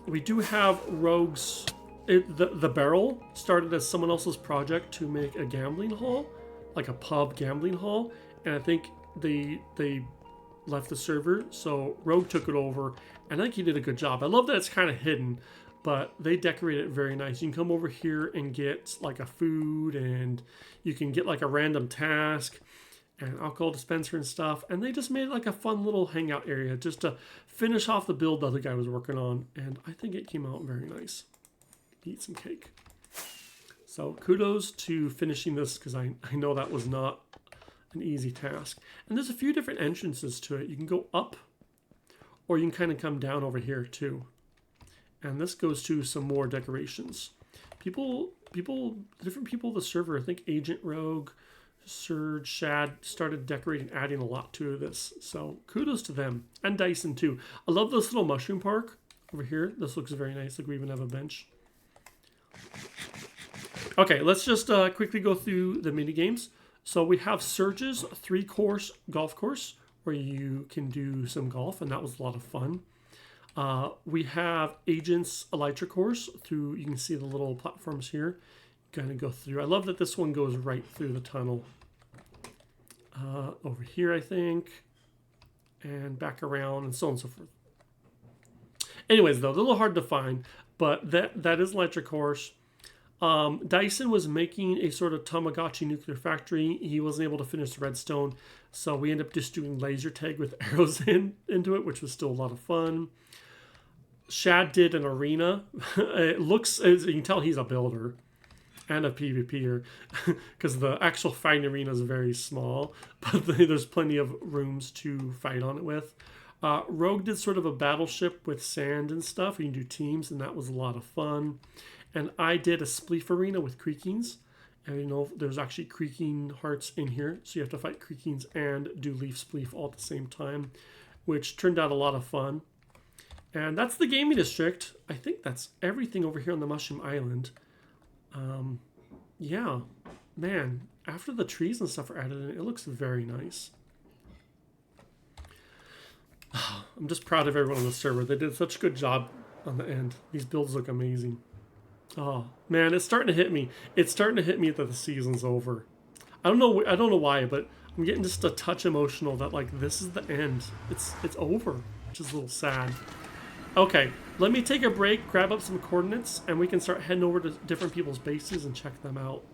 We do have Rogue's. The barrel started as someone else's project to make a gambling hall, like a pub gambling hall, and I think they left the server, so Rogue took it over, and I think he did a good job. I love that it's kind of hidden, but they decorate it very nice. You can come over here and get like a food, and you can get like a random task and alcohol dispenser and stuff, and they just made like a fun little hangout area just to finish off the build the other guy was working on, and I think it came out very nice. Eat some cake. So kudos to finishing this, because I know that was not an easy task. And there's a few different entrances to it. You can go up, or you can kind of come down over here too. And this goes to some more decorations. Different people of the server, I think Agent Rogue, Surge, Shad, started decorating, adding a lot to this. So kudos to them. And Dyson too. I love this little mushroom park over here. This looks very nice. Like we even have a bench. Okay, let's just quickly go through the mini games. So we have Surge's 3-course golf course where you can do some golf, and that was a lot of fun. We have Agent's Elytra course through, you can see the little platforms here. Kind of go through. I love that this one goes right through the tunnel. Over here, I think, and back around, and so on and so forth. Anyways, though, they're a little hard to find, but that is Elytra course. Dyson was making a sort of Tamagotchi nuclear factory. He wasn't able to finish the redstone, so we ended up just doing laser tag with arrows into it, which was still a lot of fun. Shad did an arena. It looks, as you can tell, he's a builder and a PvPer, because the actual fighting arena is very small, but there's plenty of rooms to fight on it with. Rogue did sort of a battleship with sand and stuff. You can do teams, and that was a lot of fun. And I did a spleef arena with creakings. And you know, there's actually creaking hearts in here, so you have to fight creakings and do leaf spleef all at the same time, which turned out a lot of fun. And that's the gaming district. I think that's everything over here on the Mushroom Island. Yeah, man, after the trees and stuff are added in, it looks very nice. I'm just proud of everyone on the server. They did such a good job on the end. These builds look amazing. Oh man, it's starting to hit me. It's starting to hit me that the season's over. I don't know why, but I'm getting just a touch emotional that like this is the end. It's over, which is a little sad. Okay, let me take a break, grab up some coordinates, and we can start heading over to different people's bases and check them out.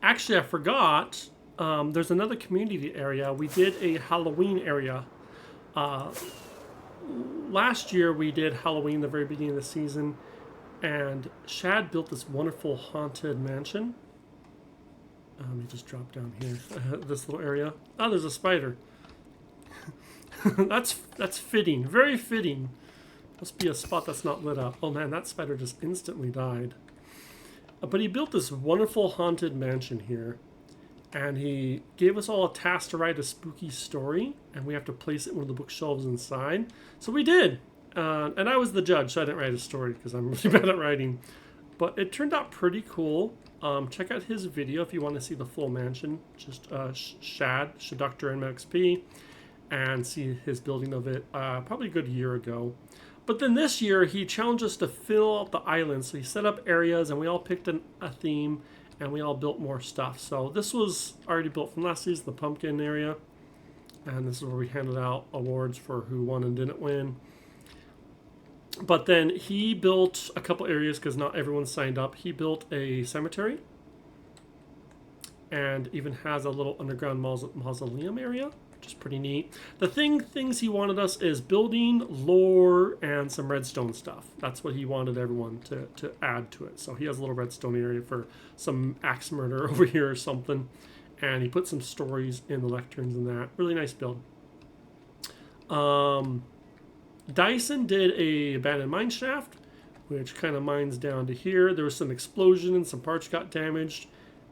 Actually, I forgot. There's another community area. We did a Halloween area. Last year we did Halloween, the very beginning of the season, and Shad built this wonderful haunted mansion. Let me just drop down here, this little area. Oh, there's a spider. That's fitting, very fitting. Must be a spot that's not lit up. Oh man, that spider just instantly died. But he built this wonderful haunted mansion here, and he gave us all a task to write a spooky story, and we have to place it in one of the bookshelves inside. So we did, and I was the judge, so I didn't write a story because I'm really bad at writing. But it turned out pretty cool. Check out his video if you want to see the full mansion. Just Shaductor and MXP, and see his building of it probably a good year ago. But then this year he challenged us to fill out the island, so he set up areas and we all picked a theme and we all built more stuff. So this was already built from last season, the pumpkin area, and this is where we handed out awards for who won and didn't win. But then he built a couple areas because not everyone signed up. He built a cemetery and even has a little underground mausoleum area, which is pretty neat. The things he wanted us is building, lore, and some redstone stuff. That's what he wanted everyone to add to it. So he has a little redstone area for some axe murder over here or something. And he put some stories in the lecterns and that. Really nice build. Dyson did a abandoned mine shaft, which kind of mines down to here. There was some explosion and some parts got damaged.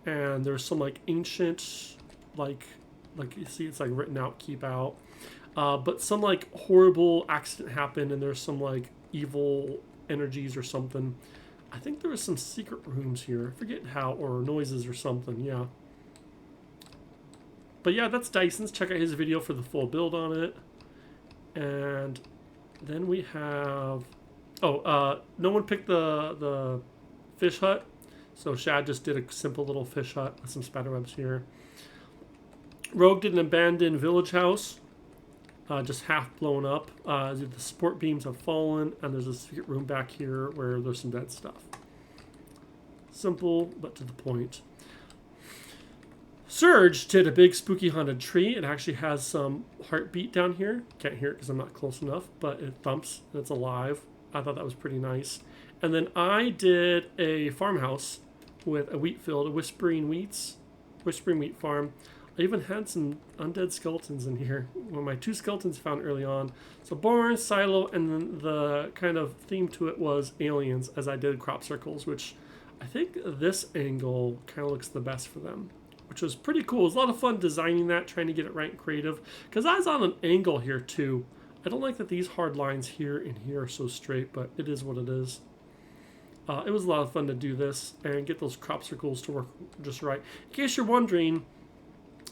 And there's some like ancient, like you see it's like written out, keep out. But some like horrible accident happened and there's some like evil energies or something. I think there was some secret rooms here. I forget how, or noises or something, yeah. But yeah, that's Dyson's. Check out his video for the full build on it. And then we have No one picked the fish hut, so Shad just did a simple little fish hut with some spiderwebs here. Rogue did an abandoned village house, just half blown up. The support beams have fallen, and there's a secret room back here where there's some dead stuff. Simple, but to the point. Surge did a big spooky haunted tree. It actually has some heartbeat down here. Can't hear it because I'm not close enough, but it thumps and it's alive. I thought that was pretty nice. And then I did a farmhouse with a wheat field, a whispering wheat farm. I even had some undead skeletons in here. Well, my 2 skeletons found early on. So barn, silo, and then the kind of theme to it was aliens, as I did crop circles, which I think this angle kind of looks the best for them, which was pretty cool. It was a lot of fun designing that, trying to get it right and creative. Because I was on an angle here too. I don't like that these hard lines here and here are so straight, but it is what it is. It was a lot of fun to do this and get those crop circles to work just right. In case you're wondering,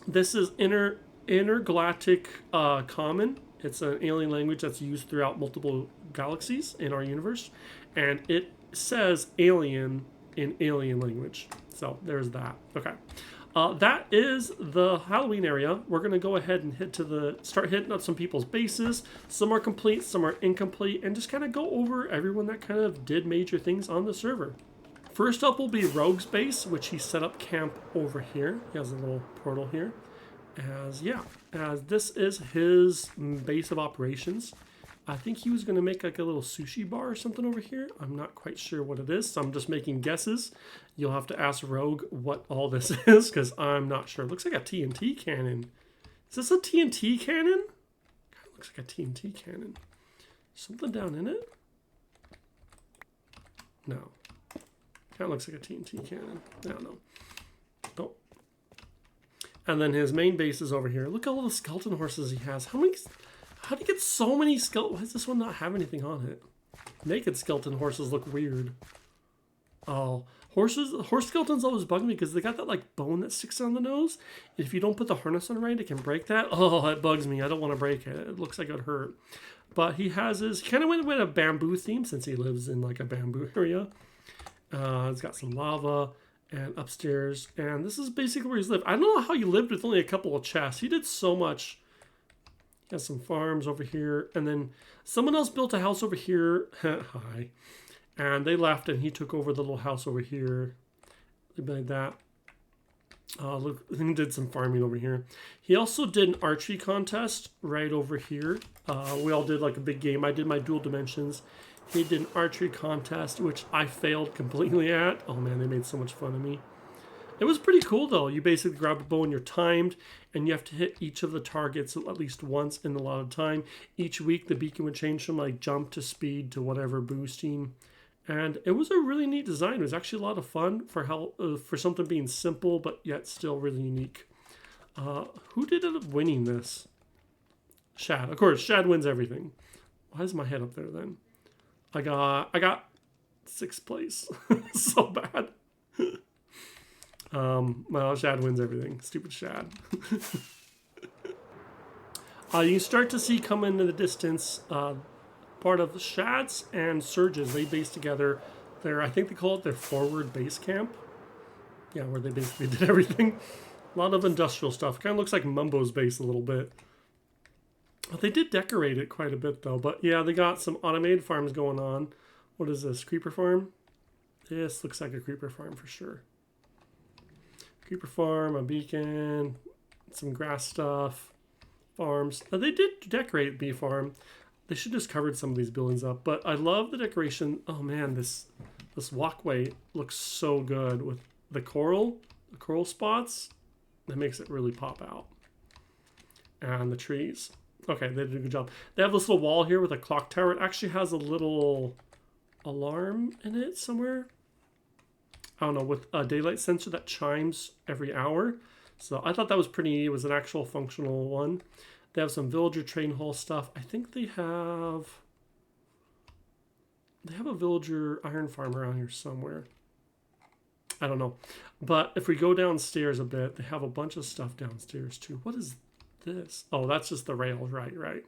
this is intergalactic common. It's an alien language that's used throughout multiple galaxies in our universe. And it says alien in alien language. So there's that. Okay. That is the Halloween area. We're going to go ahead and start hitting up some people's bases. Some are complete, some are incomplete, and just kind of go over everyone that kind of did major things on the server. First up will be Rogue's base, which he set up camp over here. He has a little portal here. As this is his base of operations. I think he was going to make like a little sushi bar or something over here. I'm not quite sure what it is, so I'm just making guesses. You'll have to ask Rogue what all this is, because I'm not sure. It looks like a TNT cannon. Is this a TNT cannon? Kind of looks like a TNT cannon. Something down in it? No. Kind of looks like a TNT cannon. I don't know. Oh. And then his main base is over here. Look at all the skeleton horses he has. How do you get so many skeletons? Why does this one not have anything on it? Naked skeleton horses look weird. Oh, horse skeletons always bug me because they got that like bone that sticks on the nose. If you don't put the harness on right, it can break that. Oh, it bugs me. I don't want to break it. It looks like it would hurt. But he kind of went with a bamboo theme since he lives in like a bamboo area. It's got some lava and upstairs. And this is basically where he's lived. I don't know how he lived with only a couple of chests. He did so much. He has some farms over here. And then someone else built a house over here. Hi. And they left and he took over the little house over here. Like that. Look, he did some farming over here. He also did an archery contest right over here. We all did like a big game. I did my dual dimensions. He did an archery contest, which I failed completely at. Oh man, they made so much fun of me. It was pretty cool though. You basically grab a bow and you're timed, and you have to hit each of the targets at least once in a lot of time. Each week the beacon would change from like jump to speed to whatever boosting. And it was a really neat design. It was actually a lot of fun for something being simple but yet still really unique. Who did end up winning this? Shad. Of course, Shad wins everything. Why is my head up there then? I got 6th place. So bad. Well, Shad wins everything. Stupid Shad. You start to see come into the distance part of Shad's and Surge's. They base together I think they call it their forward base camp. Yeah, where they basically did everything. A lot of industrial stuff. Kind of looks like Mumbo's base a little bit. They did decorate it quite a bit though. But yeah, they got some automated farms going on. What is this? Creeper farm? This looks like a creeper farm for sure. Creeper farm, a beacon, some grass stuff, farms. They did decorate bee farm. They should just covered some of these buildings up. But I love the decoration. Oh man, this walkway looks so good with the coral spots. That makes it really pop out. And the trees. Okay, they did a good job. They have this little wall here with a clock tower. It actually has a little alarm in it somewhere. I don't know, with a daylight sensor that chimes every hour. So I thought that was pretty neat. It was an actual functional one. They have some villager train hall stuff. I think they have a villager iron farm around here somewhere. I don't know. But if we go downstairs a bit, they have a bunch of stuff downstairs too. What is this? Oh, that's just the rails, right.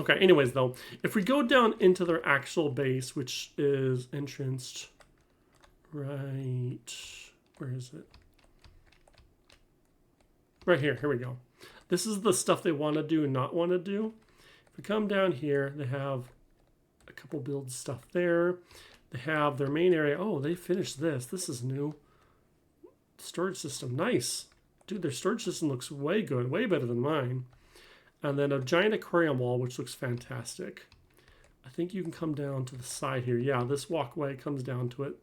Okay, anyways, though, if we go down into their actual base, which is entranced right... Where is it? Right here. Here we go. This is the stuff they want to do and not want to do. If we come down here, they have a couple build stuff there. They have their main area. Oh, they finished this. This is new. Storage system. Nice. Dude, their storage system looks way good. Way better than mine. And then a giant aquarium wall, which looks fantastic. I think you can come down to the side here. Yeah, this walkway comes down to it.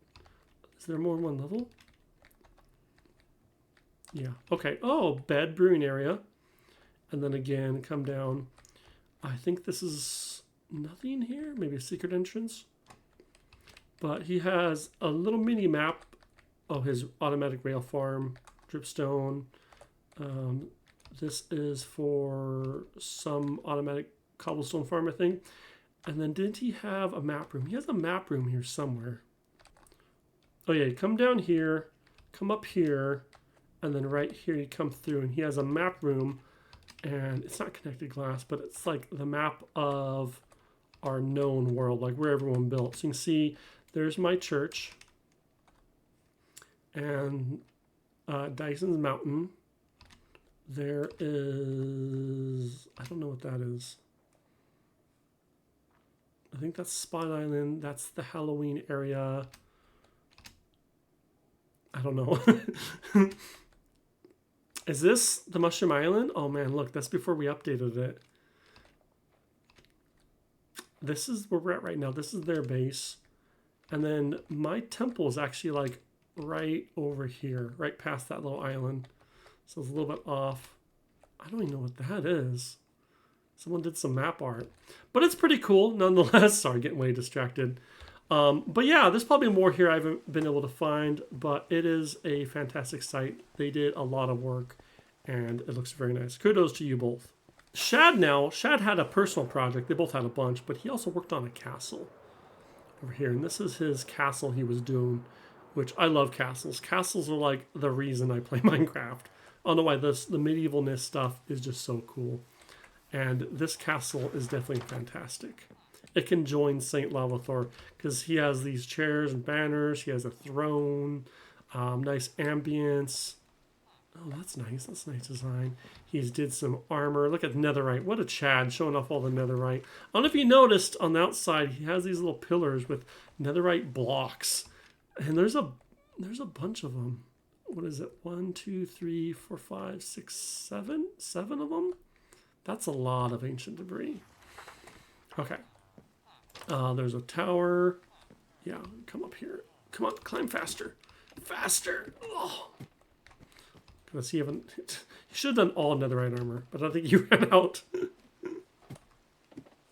Is there more than one level? Yeah. Okay. Oh, bed brewing area. And then again, come down. I think this is nothing here. Maybe a secret entrance. But he has a little mini map. Oh, his automatic rail farm, dripstone. This is for some automatic cobblestone farm, I think. And then didn't he have a map room? He has a map room here somewhere. Oh yeah, you come down here, come up here, and then right here you come through, and he has a map room, and it's not connected glass, but it's like the map of our known world, like where everyone built. So you can see there's my church, and Dyson's Mountain. There is, I don't know what that is. I think that's Spot Island. That's the Halloween area. I don't know. Is this the Mushroom Island? Oh man, look, that's before we updated it. This is where we're at right now. This is their base. And then my temple is actually like right over here, right past that little island. So it's a little bit off. I don't even know what that is. Someone did some map art. But it's pretty cool nonetheless. Sorry, getting way distracted. But yeah, there's probably more here I haven't been able to find. But it is a fantastic site. They did a lot of work. And it looks very nice. Kudos to you both. Shad had a personal project. They both had a bunch. But he also worked on a castle over here. And this is his castle he was doing. Which I love castles. Castles are like the reason I play Minecraft. I don't know why the medievalness stuff is just so cool. And this castle is definitely fantastic. It can join St. Lavathor because he has these chairs and banners. He has a throne, nice ambience. Oh, that's nice. That's nice design. He's did some armor. Look at netherite. What a Chad showing off all the netherite. I don't know if you noticed on the outside, he has these little pillars with netherite blocks. And there's a bunch of them. What is it? 1, 2, 3, 4, 5, 6, 7? 7 of them? That's a lot of ancient debris. Okay. There's a tower. Yeah, come up here. Come on, climb faster. Faster! Oh. Because you haven't... You should have done all netherite armor, but I think you ran out.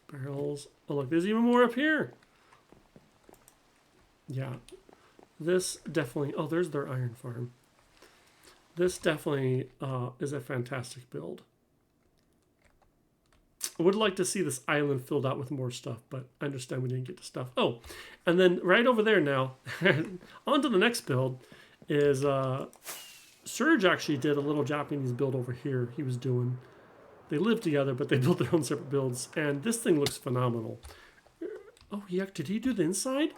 Barrels. Oh, look, there's even more up here. Yeah. This definitely... Oh, there's their iron farm. This definitely is a fantastic build. I would like to see this island filled out with more stuff, but I understand we didn't get to stuff. Oh, and then right over there now, on to the next build, is Surge actually did a little Japanese build over here he was doing. They lived together, but they built their own separate builds, and this thing looks phenomenal. Oh, yeah, did he do the inside?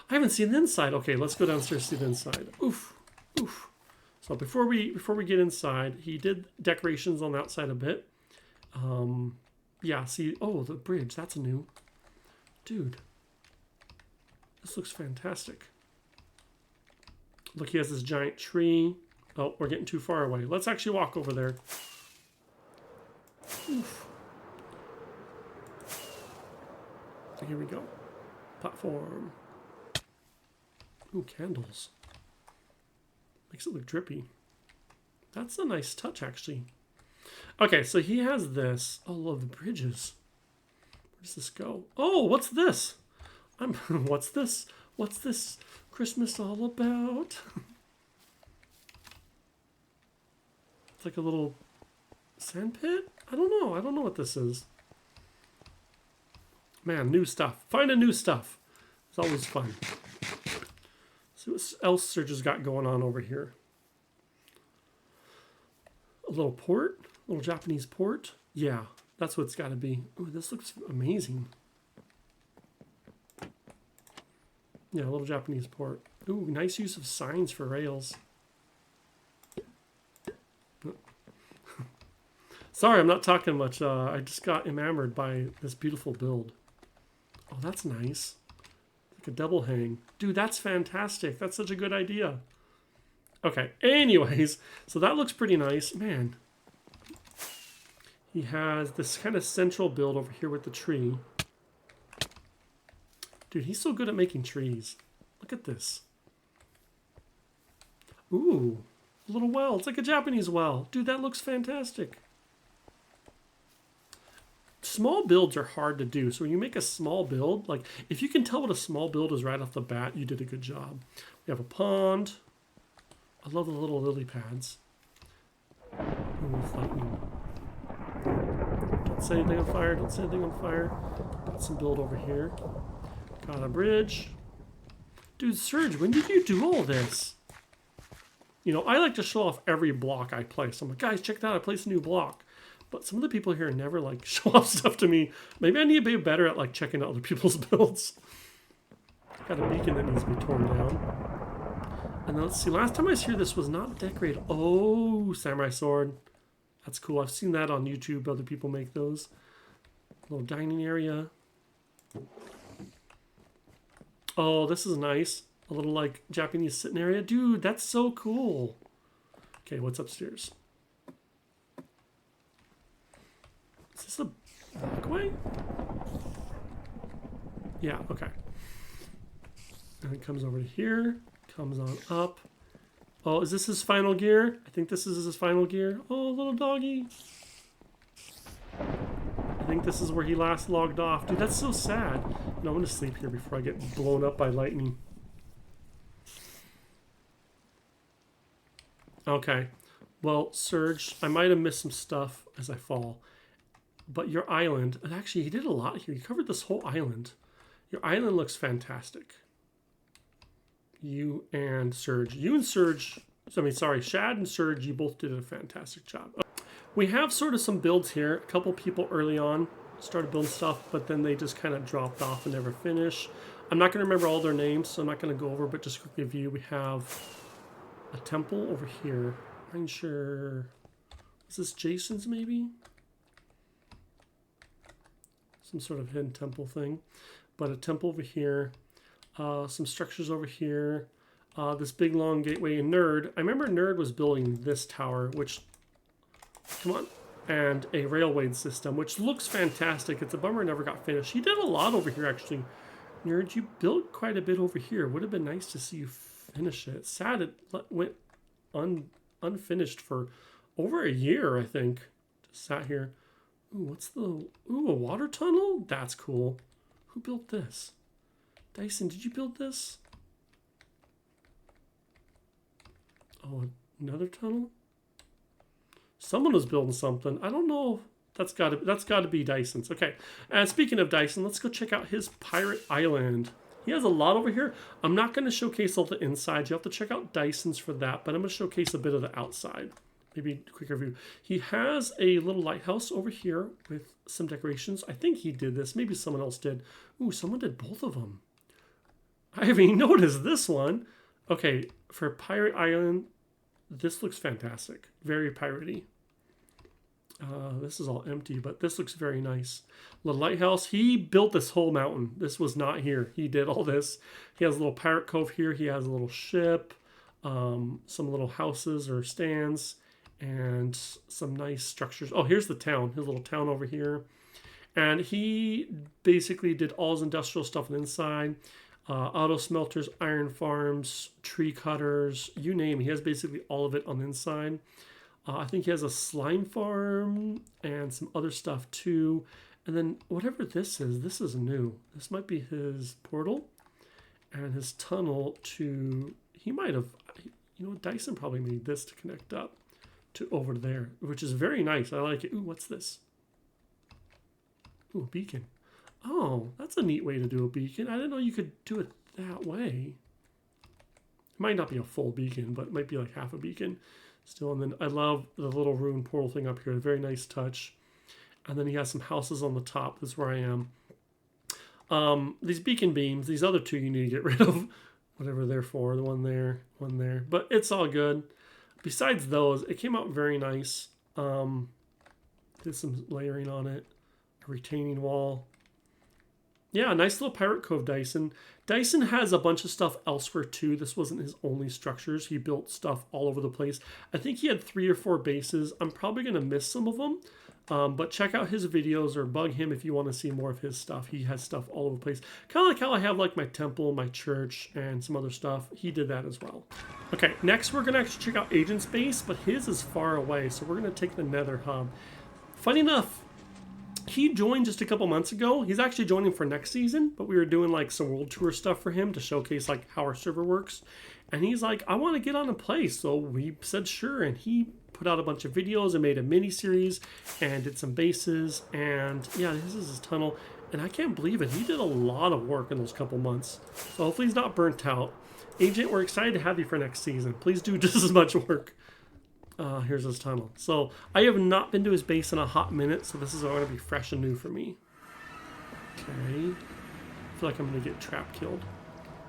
I haven't seen the inside. Okay, let's go downstairs to see the inside. Oof, oof. So before we get inside, he did decorations on the outside a bit. Yeah, see, oh, the bridge, that's new. Dude, this looks fantastic. Look, he has this giant tree. Oh, we're getting too far away. Let's actually walk over there. Oof. Here we go. Platform. Ooh, candles. Makes it look drippy. That's a nice touch, actually. Okay, so he has this. Oh, love the bridges. Where does this go? Oh, what's this? What's this? What's this Christmas all about? It's like a little sand pit? I don't know. I don't know what this is. Man, new stuff. Finding new stuff. It's always fun. See what else Serge has got going on over here. A little port. A little Japanese port. Yeah. That's what it's got to be. Ooh, this looks amazing. Yeah, a little Japanese port. Ooh, nice use of signs for rails. Sorry, I'm not talking much. I just got enamored by this beautiful build. Oh, that's nice. Like a double hang. Dude, that's fantastic. That's such a good idea. Okay, anyways, so that looks pretty nice. Man, he has this kind of central build over here with the tree. Dude, he's so good at making trees. Look at this. Ooh, a little well. It's like a Japanese well. Dude, that looks fantastic. Small builds are hard to do. So when you make a small build, like if you can tell what a small build is right off the bat, you did a good job. We have a pond. I love the little lily pads. Ooh, lightning. Don't say anything on fire. Don't say anything on fire. Got some build over here. Got a bridge. Dude, Serge, when did you do all this? You know, I like to show off every block I place. I'm like, guys, check that out. I placed a new block. But some of the people here never like show off stuff to me. Maybe I need to be better at like checking out other people's builds. Got a beacon that needs to be torn down. And then let's see, last time I was here, this was not decorated. Oh, samurai sword. That's cool. I've seen that on YouTube. Other people make those. Little dining area. Oh, this is nice. A little like Japanese sitting area. Dude, that's so cool. Okay, what's upstairs? Is this a walkway? Yeah, okay. And it comes over to here. Comes on up. Oh, is this his final gear? I think this is his final gear. Oh, little doggy. I think this is where he last logged off. Dude, that's so sad. No, I'm going to sleep here before I get blown up by lightning. Okay. Well, Serge, I might have missed some stuff as I fall. But your island, and actually he did a lot here. He covered this whole island. Your island looks fantastic. You and Serge. You and Serge, I mean, sorry, Shad and Serge, you both did a fantastic job. We have sort of some builds here. A couple people early on started building stuff, but then they just kind of dropped off and never finished. I'm not going to remember all their names, so I'm not going to go over, but just quick review. We have a temple over here. I'm sure, is this Jason's maybe? Some sort of hidden temple thing. But a temple over here. Some structures over here. This big long gateway. And Nerd, I remember Nerd was building this tower, which, come on, and a railway system, which looks fantastic. It's a bummer it never got finished. He did a lot over here, actually. Nerd, you built quite a bit over here. Would have been nice to see you finish it. Sad it went unfinished for over a year, I think. Just sat here. Ooh, what's the... Ooh, a water tunnel? That's cool. Who built this? Dyson, did you build this? Oh, another tunnel? Someone was building something. I don't know. That's got to be Dyson's. Okay. And speaking of Dyson, let's go check out his pirate island. He has a lot over here. I'm not going to showcase all the inside. You have to check out Dyson's for that, but I'm going to showcase a bit of the outside. Maybe a quick review. He has a little lighthouse over here with some decorations. I think he did this. Maybe someone else did. Ooh, someone did both of them. I haven't even noticed this one. Okay, for Pirate Island, this looks fantastic. Very piratey. This is all empty, but this looks very nice. Little lighthouse. He built this whole mountain. This was not here. He did all this. He has a little pirate cove here. He has a little ship, some little houses or stands, and some nice structures. Oh, here's the town. His little town over here. And he basically did all his industrial stuff on the inside. Auto smelters, iron farms, tree cutters, you name it. He has basically all of it on the inside. I think he has a slime farm and some other stuff too. And then whatever this is new. This might be his portal and his tunnel to, he might have, you know, Dyson probably made this to connect up to over there, which is very nice. I like it. Ooh, what's this? Ooh, a beacon. Oh, that's a neat way to do a beacon. I didn't know you could do it that way. It might not be a full beacon, but it might be like half a beacon still. And then I love the little rune portal thing up here. Very nice touch. And then he has some houses on the top. This is where I am. These beacon beams, these other two you need to get rid of. Whatever they're for. The one there, one there. But it's all good. Besides those, it came out very nice. Did some layering on it. A retaining wall. Yeah, nice little Pirate Cove Dyson. Dyson has a bunch of stuff elsewhere too. This wasn't his only structures. He built stuff all over the place. I think he had 3 or 4 bases. I'm probably going to miss some of them. But check out his videos or bug him if you want to see more of his stuff. He has stuff all over the place. Kind of like how I have like my temple, my church, and some other stuff. He did that as well. Okay, next we're going to actually check out Agent's base, but his is far away. So we're going to take the Nether Hub. Funny enough, he joined just a couple months ago. He's actually joining for next season, but we were doing like some world tour stuff for him to showcase like how our server works. And he's like, I want to get on and play. So we said sure, and he put out a bunch of videos and made a mini series and did some bases. And yeah, this is his tunnel. And I can't believe it. He did a lot of work in those couple months. So hopefully he's not burnt out. Agent, we're excited to have you for next season. Please do just as much work. Here's his tunnel. So I have not been to his base in a hot minute, so this is going to be fresh and new for me. Okay. I feel like I'm going to get trap killed.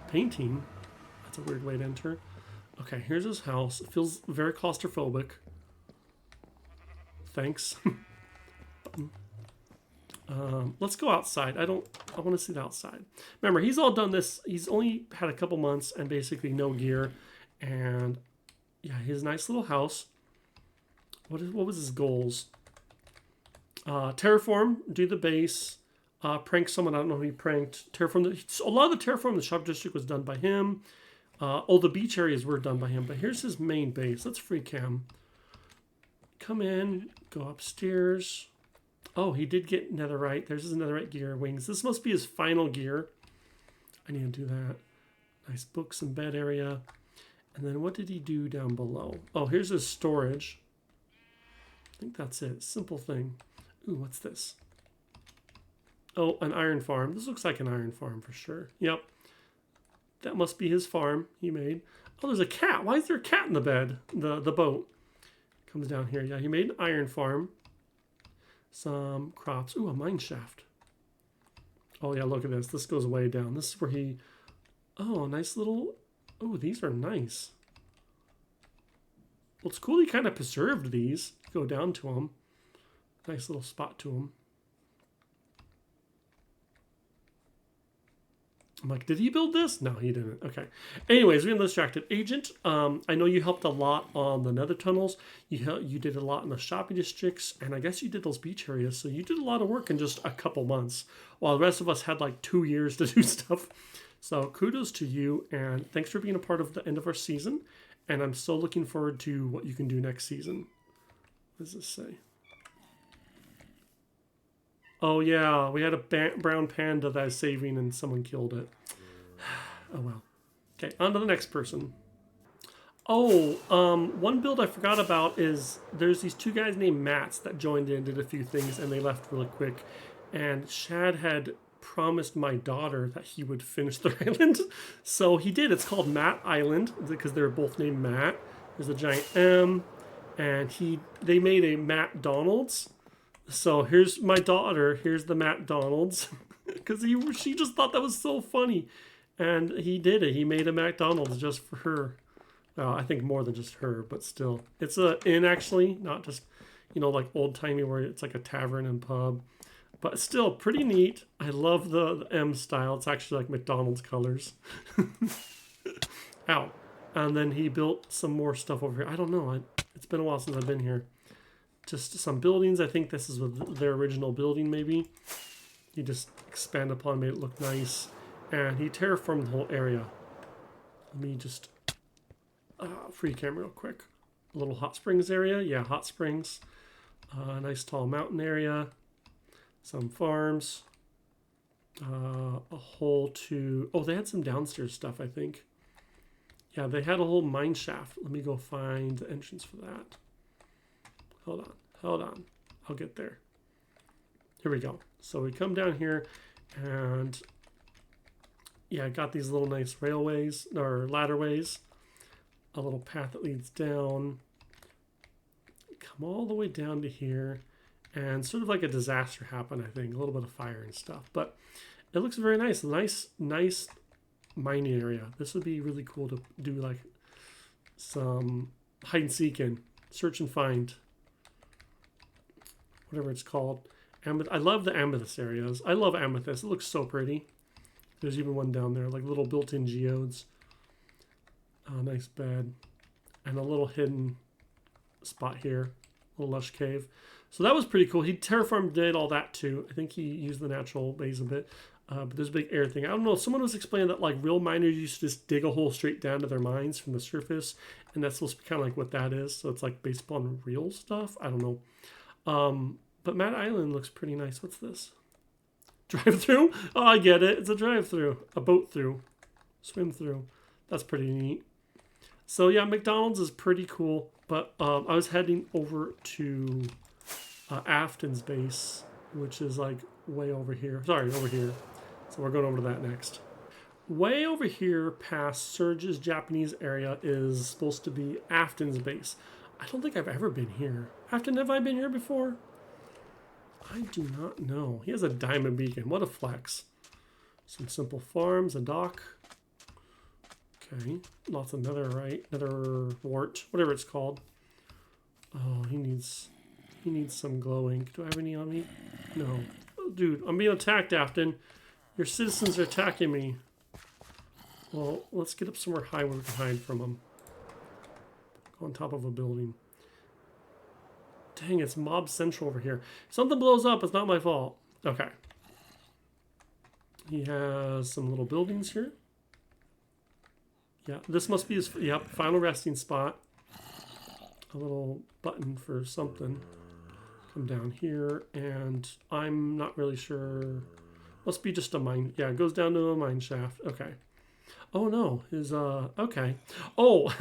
Painting. That's a weird way to enter. Okay, here's his house. It feels very claustrophobic. Thanks. Let's go outside. I want to see the outside. Remember, he's all done this. He's only had a couple months and basically no gear. And yeah, his nice little house. What was his goals? Terraform, do the base, prank someone. I don't know who he pranked. Terraform. A lot of the terraform in the shop district was done by him. The beach areas were done by him. But here's his main base. Let's free cam. Come in, go upstairs. Oh, he did get netherite. There's his netherite gear wings. This must be his final gear. I need to do that. Nice books and bed area. And then what did he do down below? Oh, here's his storage. I think that's it. Simple thing. Ooh, what's this? Oh, an iron farm. This looks like an iron farm for sure. Yep. That must be his farm he made. Oh, there's a cat. Why is there a cat in the bed? The boat. Comes down here. Yeah, he made an iron farm. Some crops. Ooh, a mine shaft. Oh, yeah, look at this. This goes way down. This is where he... Oh, nice little... Oh, these are nice. Well, it's cool he kind of preserved these. Go down to them. Nice little spot to them. I'm like, did he build this? No, he didn't. Okay. Anyways, we're getting distracted. Agent, I know you helped a lot on the nether tunnels. You did a lot in the shopping districts, and I guess you did those beach areas. So you did a lot of work in just a couple months, while the rest of us had like 2 years to do stuff. So kudos to you, and thanks for being a part of the end of our season. And I'm so looking forward to what you can do next season. What does this say? Oh yeah, we had a brown panda that I was saving and someone killed it. Oh well. Okay, on to the next person. Oh, one build I forgot about is there's these 2 guys named Matts that joined in, did a few things, and they left really quick. And Shad had promised my daughter that he would finish their island. So he did. It's called Matt Island because they're both named Matt. There's a giant M. And they made a Matt Donald's. So here's my daughter. Here's the Matt Donald's. Because she just thought that was so funny. And he did it. He made a McDonald's just for her. I think more than just her, but still. It's an inn, actually. Not just, like old-timey where it's like a tavern and pub. But still, pretty neat. I love the M style. It's actually like McDonald's colors. Ow. And then he built some more stuff over here. I don't know. It's been a while since I've been here. Just some buildings. I think this is their original building, maybe. He just expanded upon, made it look nice. And he terraformed the whole area. Let me just free camera real quick. A little hot springs area. Yeah, hot springs. Nice tall mountain area. Some farms. A hole to... Oh, they had some downstairs stuff, I think. Yeah, they had a whole mine shaft. Let me go find the entrance for that. Hold on. I'll get there. Here we go. So we come down here and yeah, I got these little nice railways or ladderways. A little path that leads down. Come all the way down to here. and sort of like a disaster happened, I think. A little bit of fire and stuff. But it looks very nice. Nice mining area. This would be really cool to do like some hide and seek in, search and find, whatever it's called. I love the amethyst areas. I love amethyst. It looks so pretty. There's even one down there, like little built-in geodes. Nice bed. And a little hidden spot here, a little lush cave. So that was pretty cool. He terraformed, did all that too. I think he used the natural base a bit. But there's a big air thing. I don't know. Someone was explaining that like real miners used to just dig a hole straight down to their mines from the surface, and that's supposed to be kind of like what that is. So it's like based upon real stuff. I don't know. But Mad Island looks pretty nice. What's this? Drive-through? Oh, I get it. It's a drive-through, a boat through, swim through. That's pretty neat. So yeah, McDonald's is pretty cool. But I was heading over to Afton's base, which is like way over here. Sorry, over here. So we're going over to that next. Way over here past Surge's Japanese area is supposed to be Afton's base. I don't think I've ever been here. Afton, have I been here before? I do not know. He has a diamond beacon. What a flex. Some simple farms, a dock. Okay, lots of netherite, nether wart, whatever it's called. Oh, he needs some glowing. Do I have any on me? No. Oh, dude, I'm being attacked, Afton. Your citizens are attacking me. Well, let's get up somewhere high where we can hide from them. Go on top of a building. Dang, it's mob central over here. If something blows up, it's not my fault. Okay. He has some little buildings here. Yeah, this must be his, yep, final resting spot. A little button for something. Come down here, and I'm not really sure. Must be just a mine. Yeah, it goes down to a mine shaft. Okay. Oh no, his okay. Oh,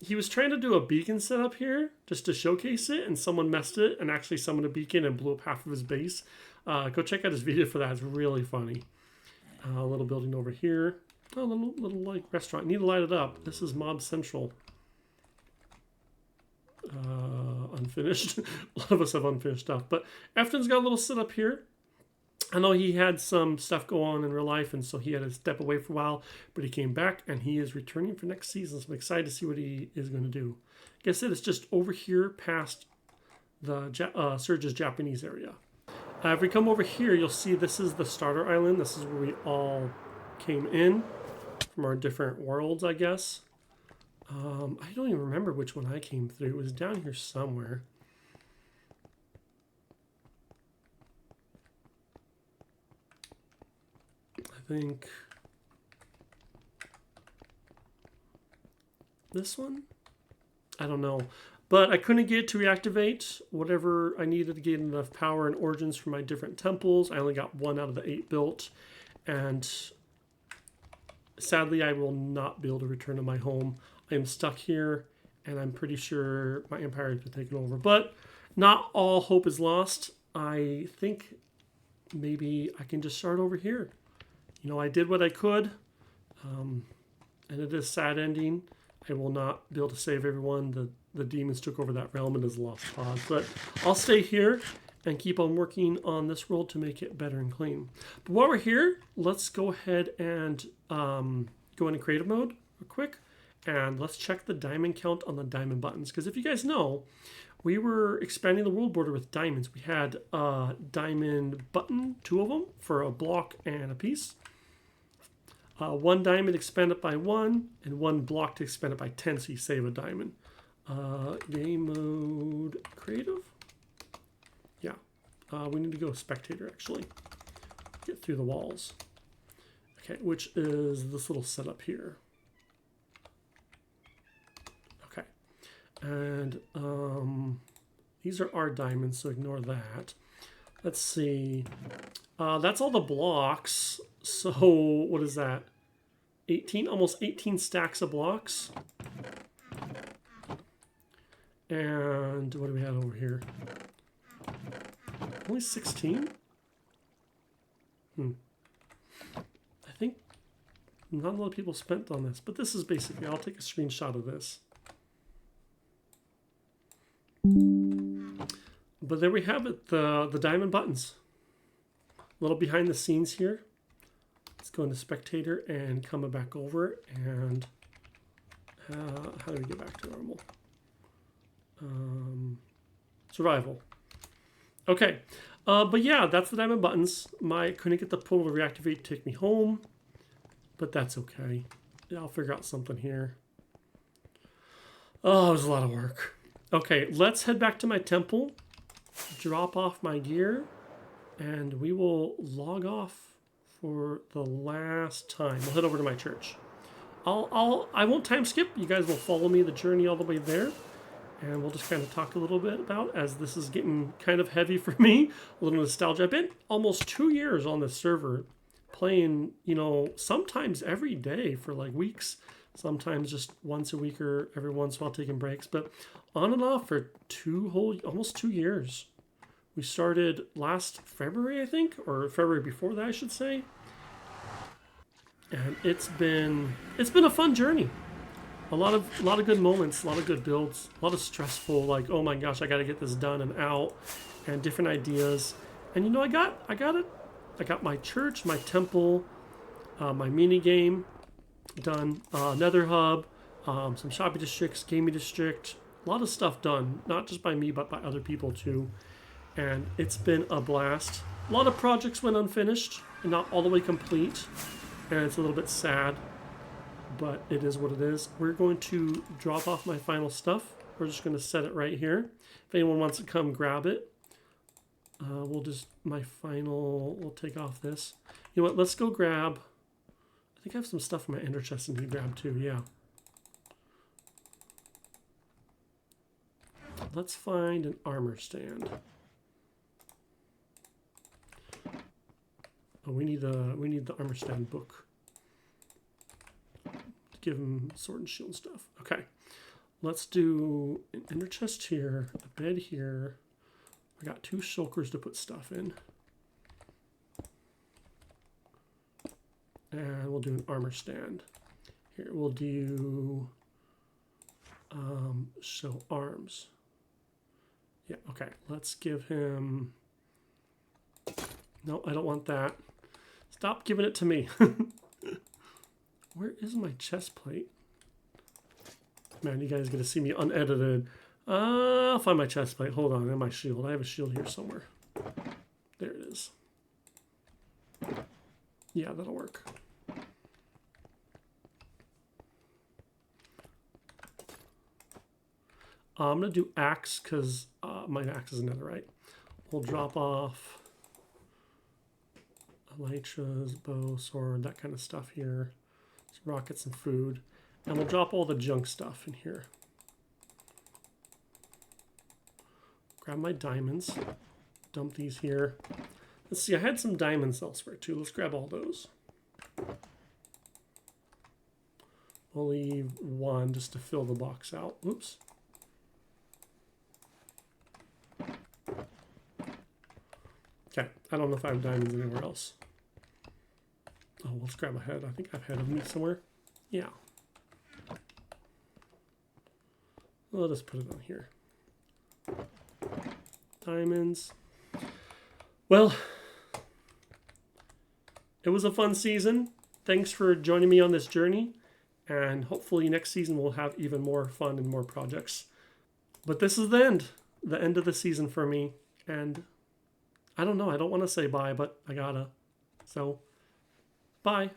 he was trying to do a beacon setup here just to showcase it, and someone messed it and actually summoned a beacon and blew up half of his base. Go check out his video for that. It's really funny. A little building over here. Oh, little like restaurant. Need to light it up. This is Mob Central. Unfinished. A lot of us have unfinished stuff, but Afton's got a little setup here. I know he had some stuff go on in real life, and so he had to step away for a while, but he came back, and he is returning for next season, so I'm excited to see what he is going to do. Like I said, it's just over here past the Surge's Japanese area. If we come over here, you'll see this is the starter island. This is where we all came in from our different worlds, I guess. I don't even remember which one I came through. It was down here somewhere. I think this one? I don't know. But I couldn't get it to reactivate whatever I needed to get enough power and origins for my different temples. I only got 1 out of the 8 built. And sadly, I will not be able to return to my home. I am stuck here, and I'm pretty sure my empire has been taken over. But not all hope is lost. I think maybe I can just start over here. You know, I did what I could, and it is a sad ending. I will not be able to save everyone. The demons took over that realm and is lost cause. But I'll stay here and keep on working on this world to make it better and clean. But while we're here, let's go ahead and go into creative mode real quick. And let's check the diamond count on the diamond buttons. Because if you guys know, we were expanding the world border with diamonds. We had a diamond button, 2 of them, for a block and a piece. 1 diamond expanded by 1, and 1 block to expand it by 10, so you save a diamond. Game mode creative? Yeah. We need to go spectator, actually. Get through the walls. Okay, which is this little setup here. Okay. And these are our diamonds, so ignore that. Let's see. That's all the blocks. So what is that? 18, almost 18 stacks of blocks. And what do we have over here? Only 16? I think not a lot of people spent on this, but this is basically, I'll take a screenshot of this. But there we have it, the diamond buttons. A little behind the scenes here. Let's go into spectator and come back over, and how do we get back to normal? Survival. Okay, but yeah, that's the diamond buttons. Couldn't get the portal to reactivate to take me home, but that's okay. Yeah, I'll figure out something here. Oh, it was a lot of work. Okay, let's head back to my temple, drop off my gear, and we will log off for the last time. We'll head over to my church. I won't time skip. You guys will follow me the journey all the way there, and we'll just kind of talk a little bit about, as this is getting kind of heavy for me, a little nostalgia. I've been almost 2 years on this server, playing, you know, sometimes every day for like weeks, sometimes just once a week or every once in a while taking breaks, but on and off for almost 2 years. We started last February, I think, or February before that, I should say. And it's been a fun journey. A lot of good moments, a lot of good builds, a lot of stressful, like, oh my gosh, I got to get this done and out, and different ideas. And you know, I got it. I got my church, my temple, my mini game done, Nether Hub, some shopping districts, gaming district, a lot of stuff done, not just by me but by other people too. And it's been a blast. A lot of projects went unfinished and not all the way complete, and it's a little bit sad, but it is what it is. We're going to drop off my final stuff. We're just going to set it right here. If anyone wants to come grab it, we'll take off this. You know what, let's go grab, I think I have some stuff in my ender chest I need to grab too, yeah. Let's find an armor stand. Oh, we need the armor stand book to give him sword and shield stuff. Okay, let's do an ender chest here, a bed here. I got 2 shulkers to put stuff in, and we'll do an armor stand. Here we'll do show arms. Yeah, okay. Let's give him. No, I don't want that. Stop giving it to me. Where is my chest plate? Man, you guys are going to see me unedited. I'll find my chest plate. Hold on, and my shield. I have a shield here somewhere. There it is. Yeah, that'll work. I'm going to do axe because my axe is netherite. We'll drop off elytras, bow, sword, that kind of stuff here. Some rockets and food. And we'll drop all the junk stuff in here. Grab my diamonds. Dump these here. Let's see, I had some diamonds elsewhere too. Let's grab all those. We'll leave 1 just to fill the box out. Oops. Okay, I don't know if I have diamonds anywhere else. Oh, let's grab a head. I think I have head of meat somewhere. Yeah. I'll just put it on here. Diamonds. Well, it was a fun season. Thanks for joining me on this journey. And hopefully next season we'll have even more fun and more projects. But this is the end of the season for me. And I don't know, I don't want to say bye, but I gotta. So, bye.